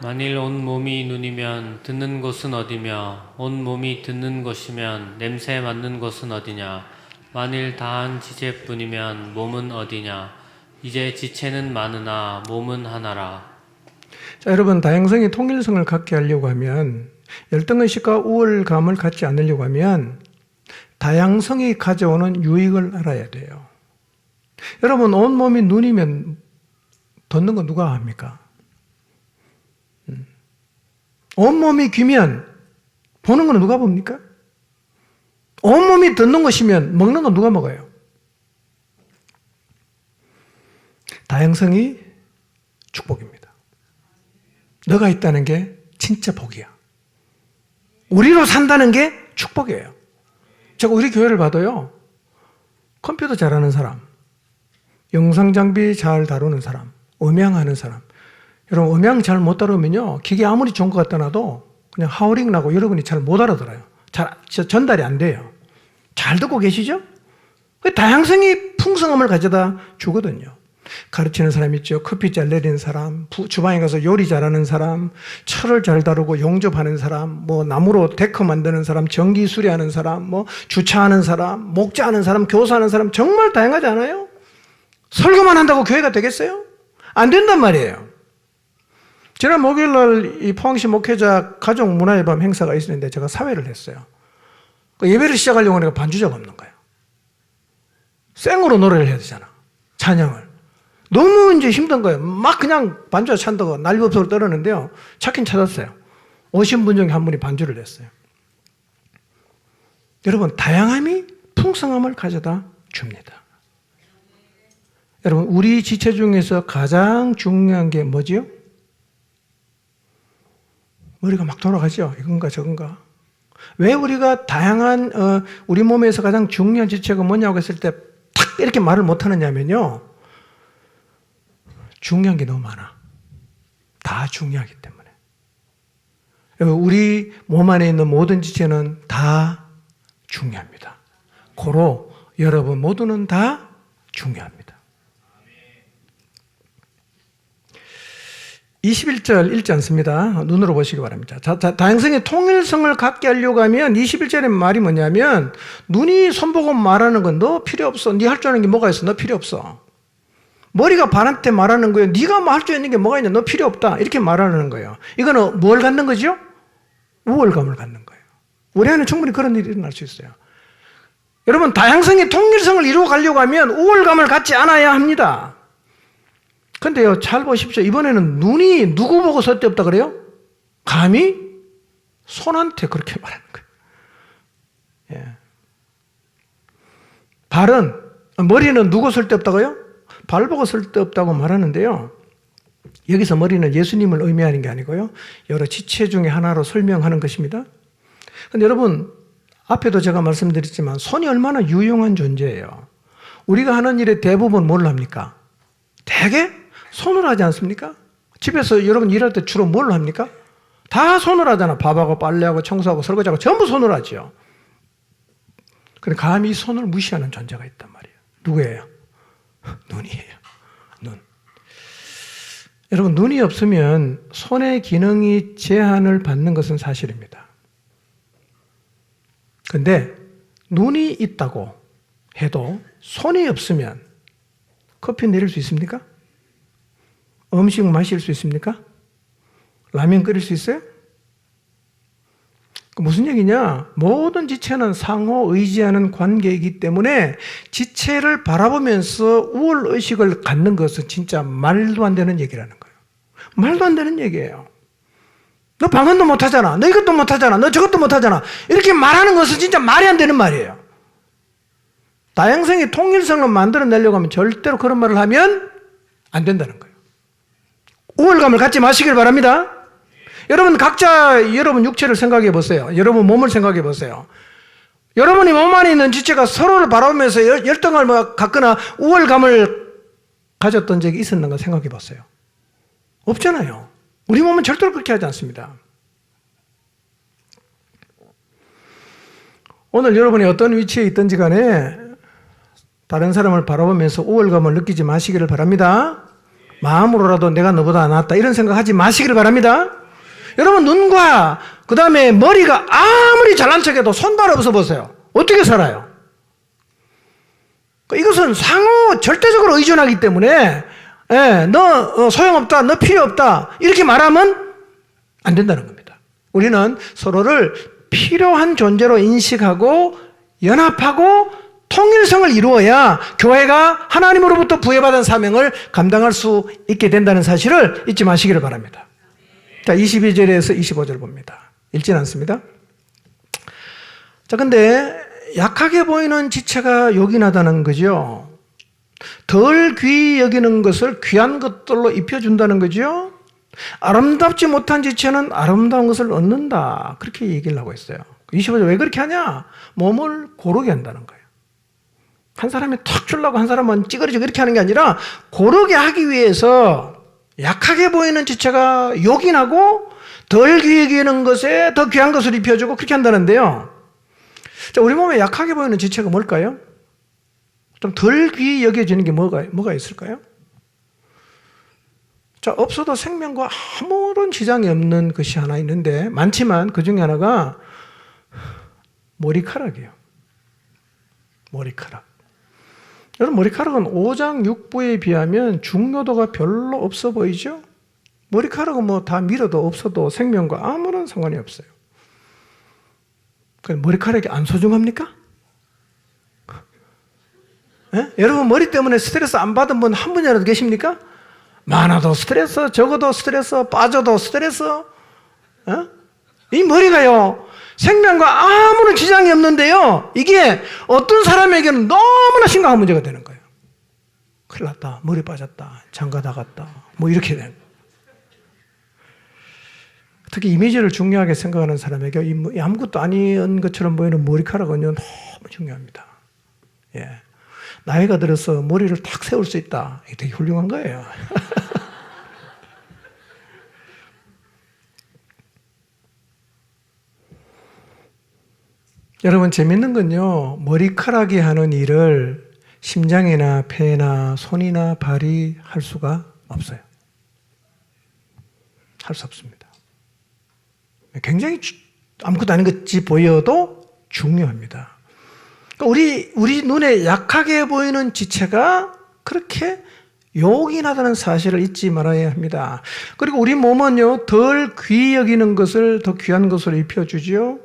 Speaker 2: 만일 온 몸이 눈이면 듣는 곳은 어디며 온 몸이 듣는 곳이면 냄새 맡는 곳은 어디냐. 만일 다한 지체뿐이면 몸은 어디냐. 이제 지체는 많으나 몸은 하나라.
Speaker 1: 자, 여러분, 다양성이 통일성을 갖게 하려고 하면, 열등의식과 우월감을 갖지 않으려고 하면 다양성이 가져오는 유익을 알아야 돼요. 여러분, 온몸이 눈이면 듣는 건 누가 합니까? 온몸이 귀면 보는 건 누가 봅니까? 온몸이 듣는 것이면 먹는 건 누가 먹어요? 다양성이 축복입니다. 너가 있다는 게 진짜 복이야. 우리로 산다는 게 축복이에요. 제가 우리 교회를 봐도요, 컴퓨터 잘하는 사람, 영상 장비 잘 다루는 사람, 음향하는 사람. 여러분, 음향 잘 못 다루면요, 기계 아무리 좋은 것 같다 놔도 그냥 하우링 나고 여러분이 잘 못 알아들어요. 잘 전달이 안 돼요. 잘 듣고 계시죠? 그 다양성이 풍성함을 가져다 주거든요. 가르치는 사람 있죠. 커피 잘 내리는 사람, 주방에 가서 요리 잘하는 사람, 철을 잘 다루고 용접하는 사람, 뭐 나무로 데커 만드는 사람, 전기 수리하는 사람, 뭐 주차하는 사람, 목자하는 사람, 교사하는 사람, 정말 다양하지 않아요? 설교만 한다고 교회가 되겠어요? 안 된단 말이에요. 지난 목요일날 이 포항시 목회자 가족 문화의 밤 행사가 있었는데 제가 사회를 했어요. 그 예배를 시작하려고 하니까 반주자가 없는 거예요. 생으로 노래를 해야 되잖아. 찬양을. 너무 이제 힘든 거예요. 막 그냥 반주가 찬다고 난리법석을 떨었는데요. 찾긴 찾았어요. 오신 분 중에 한 분이 반주를 했어요. 여러분, 다양함이 풍성함을 가져다 줍니다. 여러분, 우리 지체 중에서 가장 중요한 게 뭐지요? 머리가 막 돌아가죠? 이건가 저건가? 왜 우리가 다양한 우리 몸에서 가장 중요한 지체가 뭐냐고 했을 때 탁 이렇게 말을 못 하느냐면요. 중요한 게 너무 많아. 다 중요하기 때문에. 우리 몸 안에 있는 모든 지체는 다 중요합니다. 고로 여러분 모두는 다 중요합니다. 21절 읽지 않습니다. 눈으로 보시기 바랍니다. 다양성의 통일성을 갖게 하려고 하면 21절의 말이 뭐냐면 눈이 손보고 말하는 건 너 필요 없어. 네 할 줄 아는 게 뭐가 있어. 너 필요 없어. 머리가 발한테 말하는 거예요. 네가 할 줄 있는 게 뭐가 있냐. 너 필요 없다. 이렇게 말하는 거예요. 이거는 뭘 갖는 거죠? 우월감을 갖는 거예요. 우리 안에 충분히 그런 일이 일어날 수 있어요. 여러분, 다양성의 통일성을 이루어 가려고 하면 우월감을 갖지 않아야 합니다. 근데요, 잘 보십시오. 이번에는 눈이 누구 보고 쓸데없다 그래요? 감히 손한테 그렇게 말하는 거예요. 예. 머리는 누구 쓸데없다고요? 발 보고 쓸데없다고 말하는데요. 여기서 머리는 예수님을 의미하는 게 아니고요. 여러 지체 중에 하나로 설명하는 것입니다. 근데 여러분, 앞에도 제가 말씀드렸지만 손이 얼마나 유용한 존재예요. 우리가 하는 일의 대부분 뭘 합니까? 대개 손으로 하지 않습니까? 집에서 여러분 일할 때 주로 뭘 합니까? 다 손으로 하잖아. 밥하고 빨래하고 청소하고 설거지하고 전부 손으로 하죠. 그런데 감히 이 손을 무시하는 존재가 있단 말이에요. 누구예요? 눈이에요. 눈. 여러분, 눈이 없으면 손의 기능이 제한을 받는 것은 사실입니다. 그런데 눈이 있다고 해도 손이 없으면 커피 내릴 수 있습니까? 음식 마실 수 있습니까? 라면 끓일 수 있어요? 무슨 얘기냐? 모든 지체는 상호 의지하는 관계이기 때문에 지체를 바라보면서 우월의식을 갖는 것은 진짜 말도 안 되는 얘기라는 거예요. 말도 안 되는 얘기예요. 너 방언도 못하잖아. 너 이것도 못하잖아. 너 저것도 못하잖아. 이렇게 말하는 것은 진짜 말이 안 되는 말이에요. 다양성의 통일성을 만들어내려고 하면 절대로 그런 말을 하면 안 된다는 거예요. 우월감을 갖지 마시길 바랍니다. 여러분 각자 여러분 육체를 생각해 보세요. 여러분 몸을 생각해 보세요. 여러분이 몸 안에 있는 지체가 서로를 바라보면서 열등을 갖거나 우월감을 가졌던 적이 있었는가 생각해 보세요. 없잖아요. 우리 몸은 절대로 그렇게 하지 않습니다. 오늘 여러분이 어떤 위치에 있든지 간에 다른 사람을 바라보면서 우월감을 느끼지 마시기를 바랍니다. 마음으로라도 내가 너보다 낫다 이런 생각하지 마시기를 바랍니다. 여러분 눈과 그 다음에 머리가 아무리 잘난 척해도 손발 없어 보세요. 어떻게 살아요? 이것은 상호 절대적으로 의존하기 때문에 너 소용없다, 너 필요 없다 이렇게 말하면 안 된다는 겁니다. 우리는 서로를 필요한 존재로 인식하고 연합하고 통일성을 이루어야 교회가 하나님으로부터 부여받은 사명을 감당할 수 있게 된다는 사실을 잊지 마시기를 바랍니다. 자, 22절에서 25절 봅니다. 읽지는 않습니다. 자, 근데 약하게 보이는 지체가 요긴하다는 거죠. 덜 귀히 여기는 것을 귀한 것들로 입혀준다는 거죠. 아름답지 못한 지체는 아름다운 것을 얻는다. 그렇게 얘기를 하고 있어요. 25절 왜 그렇게 하냐? 몸을 고르게 한다는 거예요. 한 사람이 탁 주려고 한 사람은 찌그러지고 그렇게 하는 게 아니라 고르게 하기 위해서 약하게 보이는 지체가 요긴하고 덜 귀히 여기는 것에 더 귀한 것을 입혀주고 그렇게 한다는데요. 자, 우리 몸에 약하게 보이는 지체가 뭘까요? 좀 덜 귀히 여겨지는 게 뭐가 있을까요? 자, 없어도 생명과 아무런 지장이 없는 것이 하나 있는데, 많지만 그 중에 하나가 머리카락이에요. 머리카락. 여러분, 머리카락은 오장육부에 비하면 중요도가 별로 없어 보이죠? 머리카락은 뭐 다 밀어도 없어도 생명과 아무런 상관이 없어요. 머리카락이 안 소중합니까? 예? 여러분, 머리 때문에 스트레스 안 받은 분 한 분이라도 계십니까? 많아도 스트레스, 적어도 스트레스, 빠져도 스트레스. 어? 이 머리가요, 생명과 아무런 지장이 없는데요, 이게 어떤 사람에게는 너무나 심각한 문제가 되는 거예요. 큰일 났다, 머리 빠졌다, 장가 다 갔다, 뭐 이렇게 되는 거예요. 특히 이미지를 중요하게 생각하는 사람에게 이 아무것도 아닌 것처럼 보이는 머리카락은요, 너무 중요합니다. 예. 나이가 들어서 머리를 탁 세울 수 있다. 이게 되게 훌륭한 거예요. 여러분, 재밌는 건요, 머리카락이 하는 일을 심장이나 폐나 손이나 발이 할 수가 없어요. 할 수 없습니다. 굉장히 아무것도 아닌 것이 보여도 중요합니다. 우리 눈에 약하게 보이는 지체가 그렇게 요긴하다는 사실을 잊지 말아야 합니다. 그리고 우리 몸은요, 덜 귀히 여기는 것을 더 귀한 것으로 입혀주죠.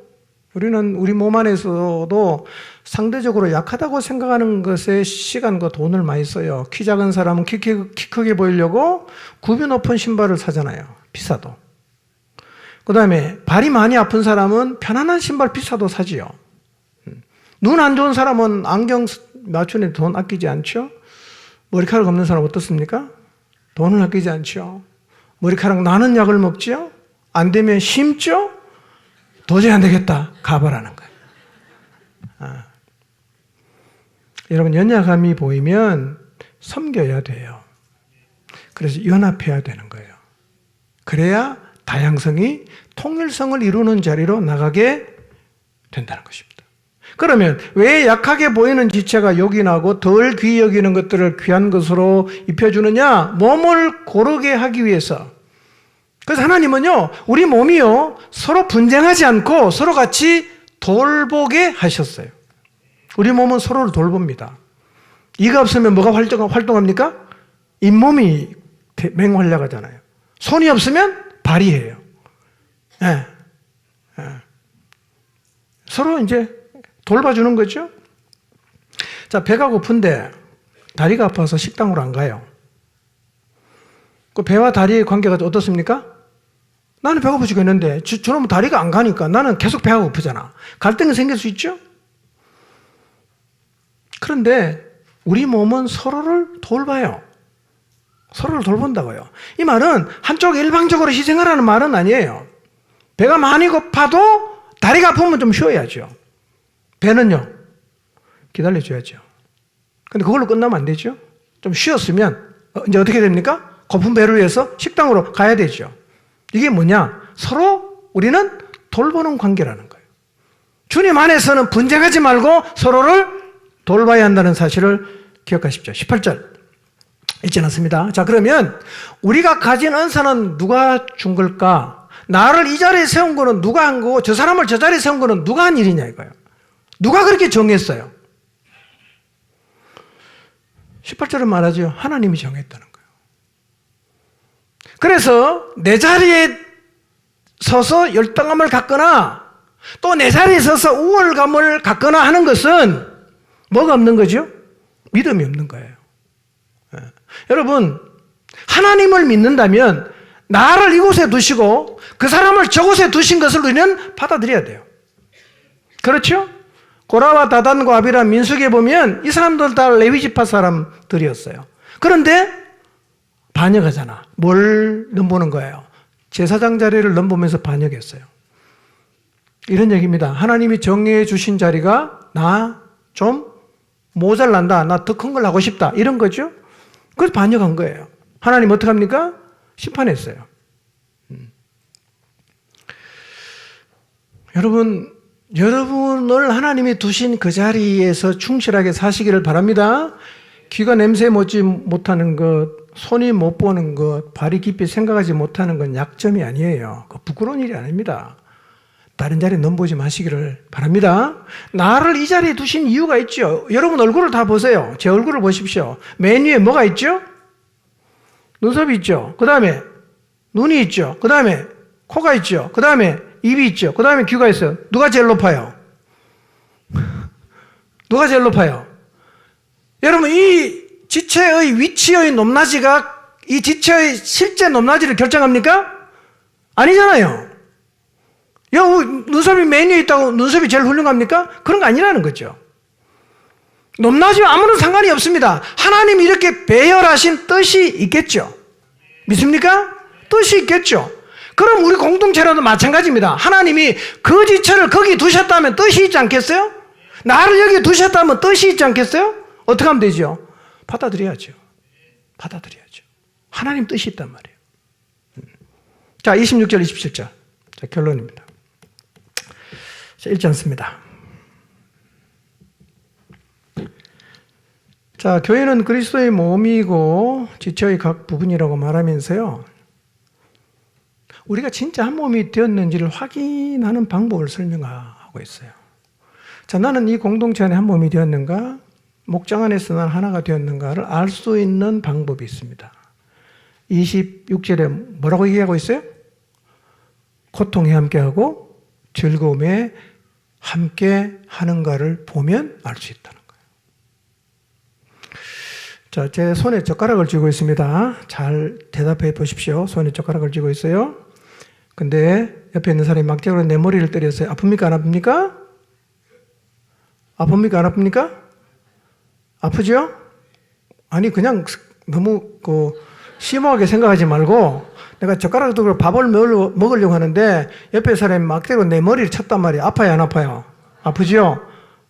Speaker 1: 우리는 우리 몸 안에서도 상대적으로 약하다고 생각하는 것에 시간과 돈을 많이 써요. 키 작은 사람은 키 크게 보이려고 굽이 높은 신발을 사잖아요. 비싸도. 그 다음에 발이 많이 아픈 사람은 편안한 신발 비싸도 사지요. 눈 안 좋은 사람은 안경 맞추는데 돈 아끼지 않죠? 머리카락 없는 사람 어떻습니까? 돈을 아끼지 않죠? 머리카락 나는 약을 먹죠? 안 되면 심죠? 도저히 안 되겠다. 가버라는 거예요. 여러분, 연약함이 보이면 섬겨야 돼요. 그래서 연합해야 되는 거예요. 그래야 다양성이 통일성을 이루는 자리로 나가게 된다는 것입니다. 그러면 왜 약하게 보이는 지체가 요긴하고 덜 귀히 여기는 것들을 귀한 것으로 입혀주느냐? 몸을 고르게 하기 위해서. 그래서 하나님은요, 우리 몸이요, 서로 분쟁하지 않고 서로 같이 돌보게 하셨어요. 우리 몸은 서로를 돌봅니다. 이가 없으면 뭐가 활동합니까? 잇몸이 맹활약하잖아요. 손이 없으면 발이 해요. 예. 서로 이제 돌봐주는 거죠. 자, 배가 고픈데 다리가 아파서 식당으로 안 가요. 그 배와 다리의 관계가 어떻습니까? 나는 배고파 죽겠는데 저놈은 다리가 안 가니까 나는 계속 배가 고프잖아. 갈등이 생길 수 있죠? 그런데 우리 몸은 서로를 돌봐요. 서로를 돌본다고요. 이 말은 한쪽 일방적으로 희생하라는 말은 아니에요. 배가 많이 고파도 다리가 아프면 좀 쉬어야죠. 배는요, 기다려줘야죠. 근데 그걸로 끝나면 안 되죠. 좀 쉬었으면 이제 어떻게 됩니까? 고픈 배를 위해서 식당으로 가야 되죠. 이게 뭐냐? 서로 우리는 돌보는 관계라는 거예요. 주님 안에서는 분쟁하지 말고 서로를 돌봐야 한다는 사실을 기억하십시오. 18절 읽지 않았습니다. 자, 그러면 우리가 가진 은사는 누가 준 걸까? 나를 이 자리에 세운 거는 누가 한 거고 저 사람을 저 자리에 세운 거는 누가 한 일이냐 이거예요. 누가 그렇게 정했어요? 18절은 말하죠. 하나님이 정했다는 거예요. 그래서 내 자리에 서서 열등감을 갖거나 또 내 자리에 서서 우월감을 갖거나 하는 것은 뭐가 없는 거죠? 믿음이 없는 거예요. 여러분, 하나님을 믿는다면 나를 이곳에 두시고 그 사람을 저곳에 두신 것을 우리는 받아들여야 돼요. 그렇죠? 고라와 다단과 아비람 민수기에 보면 이 사람들 다 레위지파 사람들이었어요. 그런데 반역하잖아. 뭘 넘보는 거예요? 제사장 자리를 넘보면서 반역했어요. 이런 얘기입니다. 하나님이 정해 주신 자리가 나 좀 모자란다. 나 더 큰 걸 하고 싶다. 이런 거죠. 그래서 반역한 거예요. 하나님 어떡합니까? 심판했어요. 여러분, 여러분을 하나님이 두신 그 자리에서 충실하게 사시기를 바랍니다. 귀가 냄새 맡지 못하는 것, 손이 못 보는 것, 발이 깊이 생각하지 못하는 건 약점이 아니에요. 그 부끄러운 일이 아닙니다. 다른 자리에 넘보지 마시기를 바랍니다. 나를 이 자리에 두신 이유가 있죠. 여러분 얼굴을 다 보세요. 제 얼굴을 보십시오. 맨 위에 뭐가 있죠? 눈썹이 있죠. 그 다음에 눈이 있죠. 그 다음에 코가 있죠. 그 다음에 입이 있죠. 그 다음에 귀가 있어요. 누가 제일 높아요? 누가 제일 높아요? 여러분 이 지체의 위치의 높낮이가 이 지체의 실제 높낮이를 결정합니까? 아니잖아요. 눈썹이 맨 위에 있다고 눈썹이 제일 훌륭합니까? 그런 거 아니라는 거죠. 높낮이와 아무런 상관이 없습니다. 하나님이 이렇게 배열하신 뜻이 있겠죠. 믿습니까? 뜻이 있겠죠. 그럼 우리 공동체라도 마찬가지입니다. 하나님이 그 지체를 거기 두셨다면 뜻이 있지 않겠어요? 나를 여기 두셨다면 뜻이 있지 않겠어요? 어떻게 하면 되죠? 받아들여야죠. 받아들여야죠. 하나님 뜻이 있단 말이에요. 자, 26절, 27절. 자, 결론입니다. 자, 읽지 않습니다. 자, 교회는 그리스도의 몸이고 지체의 각 부분이라고 말하면서요. 우리가 진짜 한 몸이 되었는지를 확인하는 방법을 설명하고 있어요. 자, 나는 이 공동체 안에 한 몸이 되었는가? 목장 안에서 난 하나가 되었는가를 알 수 있는 방법이 있습니다. 26절에 뭐라고 얘기하고 있어요? 고통에 함께하고 즐거움에 함께 하는가를 보면 알 수 있다는 거예요. 자, 제 손에 젓가락을 쥐고 있습니다. 잘 대답해 보십시오. 손에 젓가락을 쥐고 있어요. 근데 옆에 있는 사람이 막대기로 내 머리를 때렸어요. 아픕니까? 안 아픕니까? 아픕니까? 안 아픕니까? 아프죠? 아니 그냥 너무 심오하게 생각하지 말고 내가 젓가락을 들고 밥을 먹으려고 하는데 옆에 사람이 막대기로 내 머리를 쳤단 말이에요. 아파요? 안 아파요? 아프죠?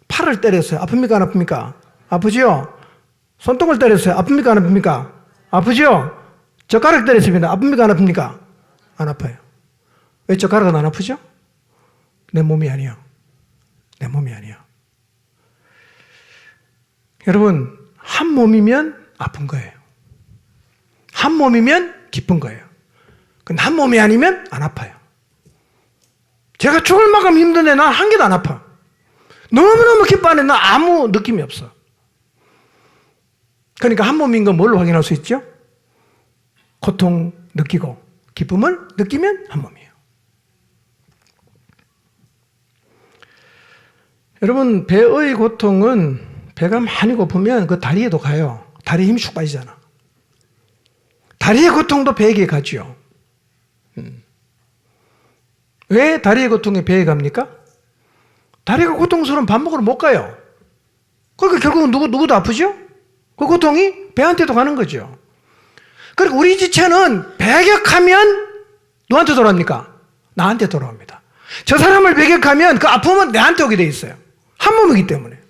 Speaker 1: 팔을 때렸어요. 아픕니까? 안 아픕니까? 아프죠? 손등을 때렸어요. 아픕니까? 안 아픕니까? 아프죠? 젓가락 때렸습니다. 아픕니까? 안 아픕니까? 안 아파요. 왜 젓가락은 안 아프죠? 내 몸이 아니요. 내 몸이 아니요. 여러분, 한 몸이면 아픈 거예요. 한 몸이면 기쁜 거예요. 근데 한 몸이 아니면 안 아파요. 제가 죽을 만큼 힘든데 난 한 개도 안 아파. 너무너무 기뻐하는데 난 아무 느낌이 없어. 그러니까 한 몸인 건 뭘로 확인할 수 있죠? 고통 느끼고 기쁨을 느끼면 한 몸이에요. 여러분, 배의 고통은 배가 많이 고프면 그 다리에도 가요. 다리에 힘이 쑥 빠지잖아. 다리의 고통도 배에게 가죠. 왜 다리의 고통이 배에 갑니까? 다리가 고통스러운 밥 먹으러 못 가요. 그러니까 결국은 누구도 아프죠? 그 고통이 배한테도 가는 거죠. 그리고 우리 지체는 배격하면 누구한테 돌아옵니까? 나한테 돌아옵니다. 저 사람을 배격하면 그 아픔은 내한테 오게 돼 있어요. 한 몸이기 때문에.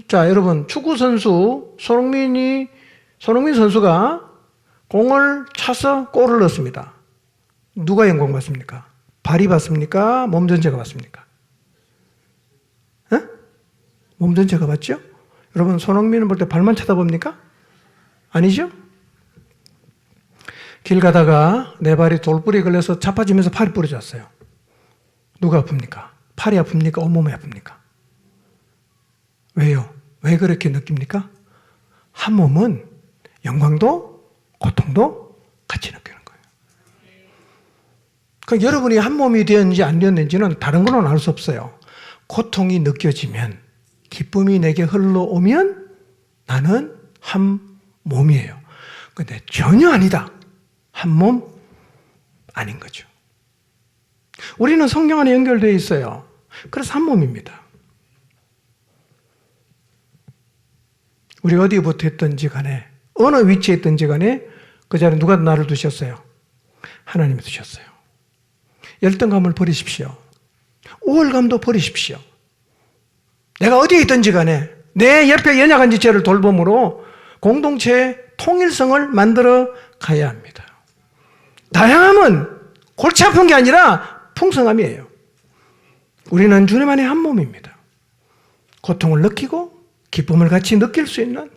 Speaker 1: 자, 여러분, 축구선수 손흥민 선수가 공을 차서 골을 넣었습니다. 누가 영광 받습니까? 발이 받습니까? 몸 전체가 받습니까? 몸 전체가 받죠? 여러분, 손흥민을 볼 때 발만 쳐다봅니까? 아니죠? 길 가다가 내 발이 돌뿌리에 걸려서 자빠지면서 팔이 부러졌어요. 누가 아픕니까? 팔이 아픕니까? 온몸이 아픕니까? 왜요? 왜 그렇게 느낍니까? 한 몸은 영광도 고통도 같이 느끼는 거예요. 그러니까 여러분이 한 몸이 되었는지 안 되었는지는 다른 거는 알 수 없어요. 고통이 느껴지면, 기쁨이 내게 흘러오면 나는 한 몸이에요. 근데 전혀 아니다. 한 몸 아닌 거죠. 우리는 성령 안에 연결되어 있어요. 그래서 한 몸입니다. 우리가 어디에 붙어 있든지 간에, 어느 위치에 있든지 간에 그 자리에 누가 나를 두셨어요? 하나님이 두셨어요. 열등감을 버리십시오. 우월감도 버리십시오. 내가 어디에 있든지 간에 내 옆에 연약한 지체를 돌봄으로 공동체의 통일성을 만들어 가야 합니다. 다양함은 골치 아픈 게 아니라 풍성함이에요. 우리는 주님 안에 한 몸입니다. 고통을 느끼고 기쁨을 같이 느낄 수 있는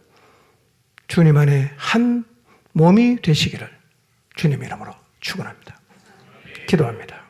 Speaker 1: 주님 안에 한 몸이 되시기를 주님 이름으로 축원합니다. 기도합니다.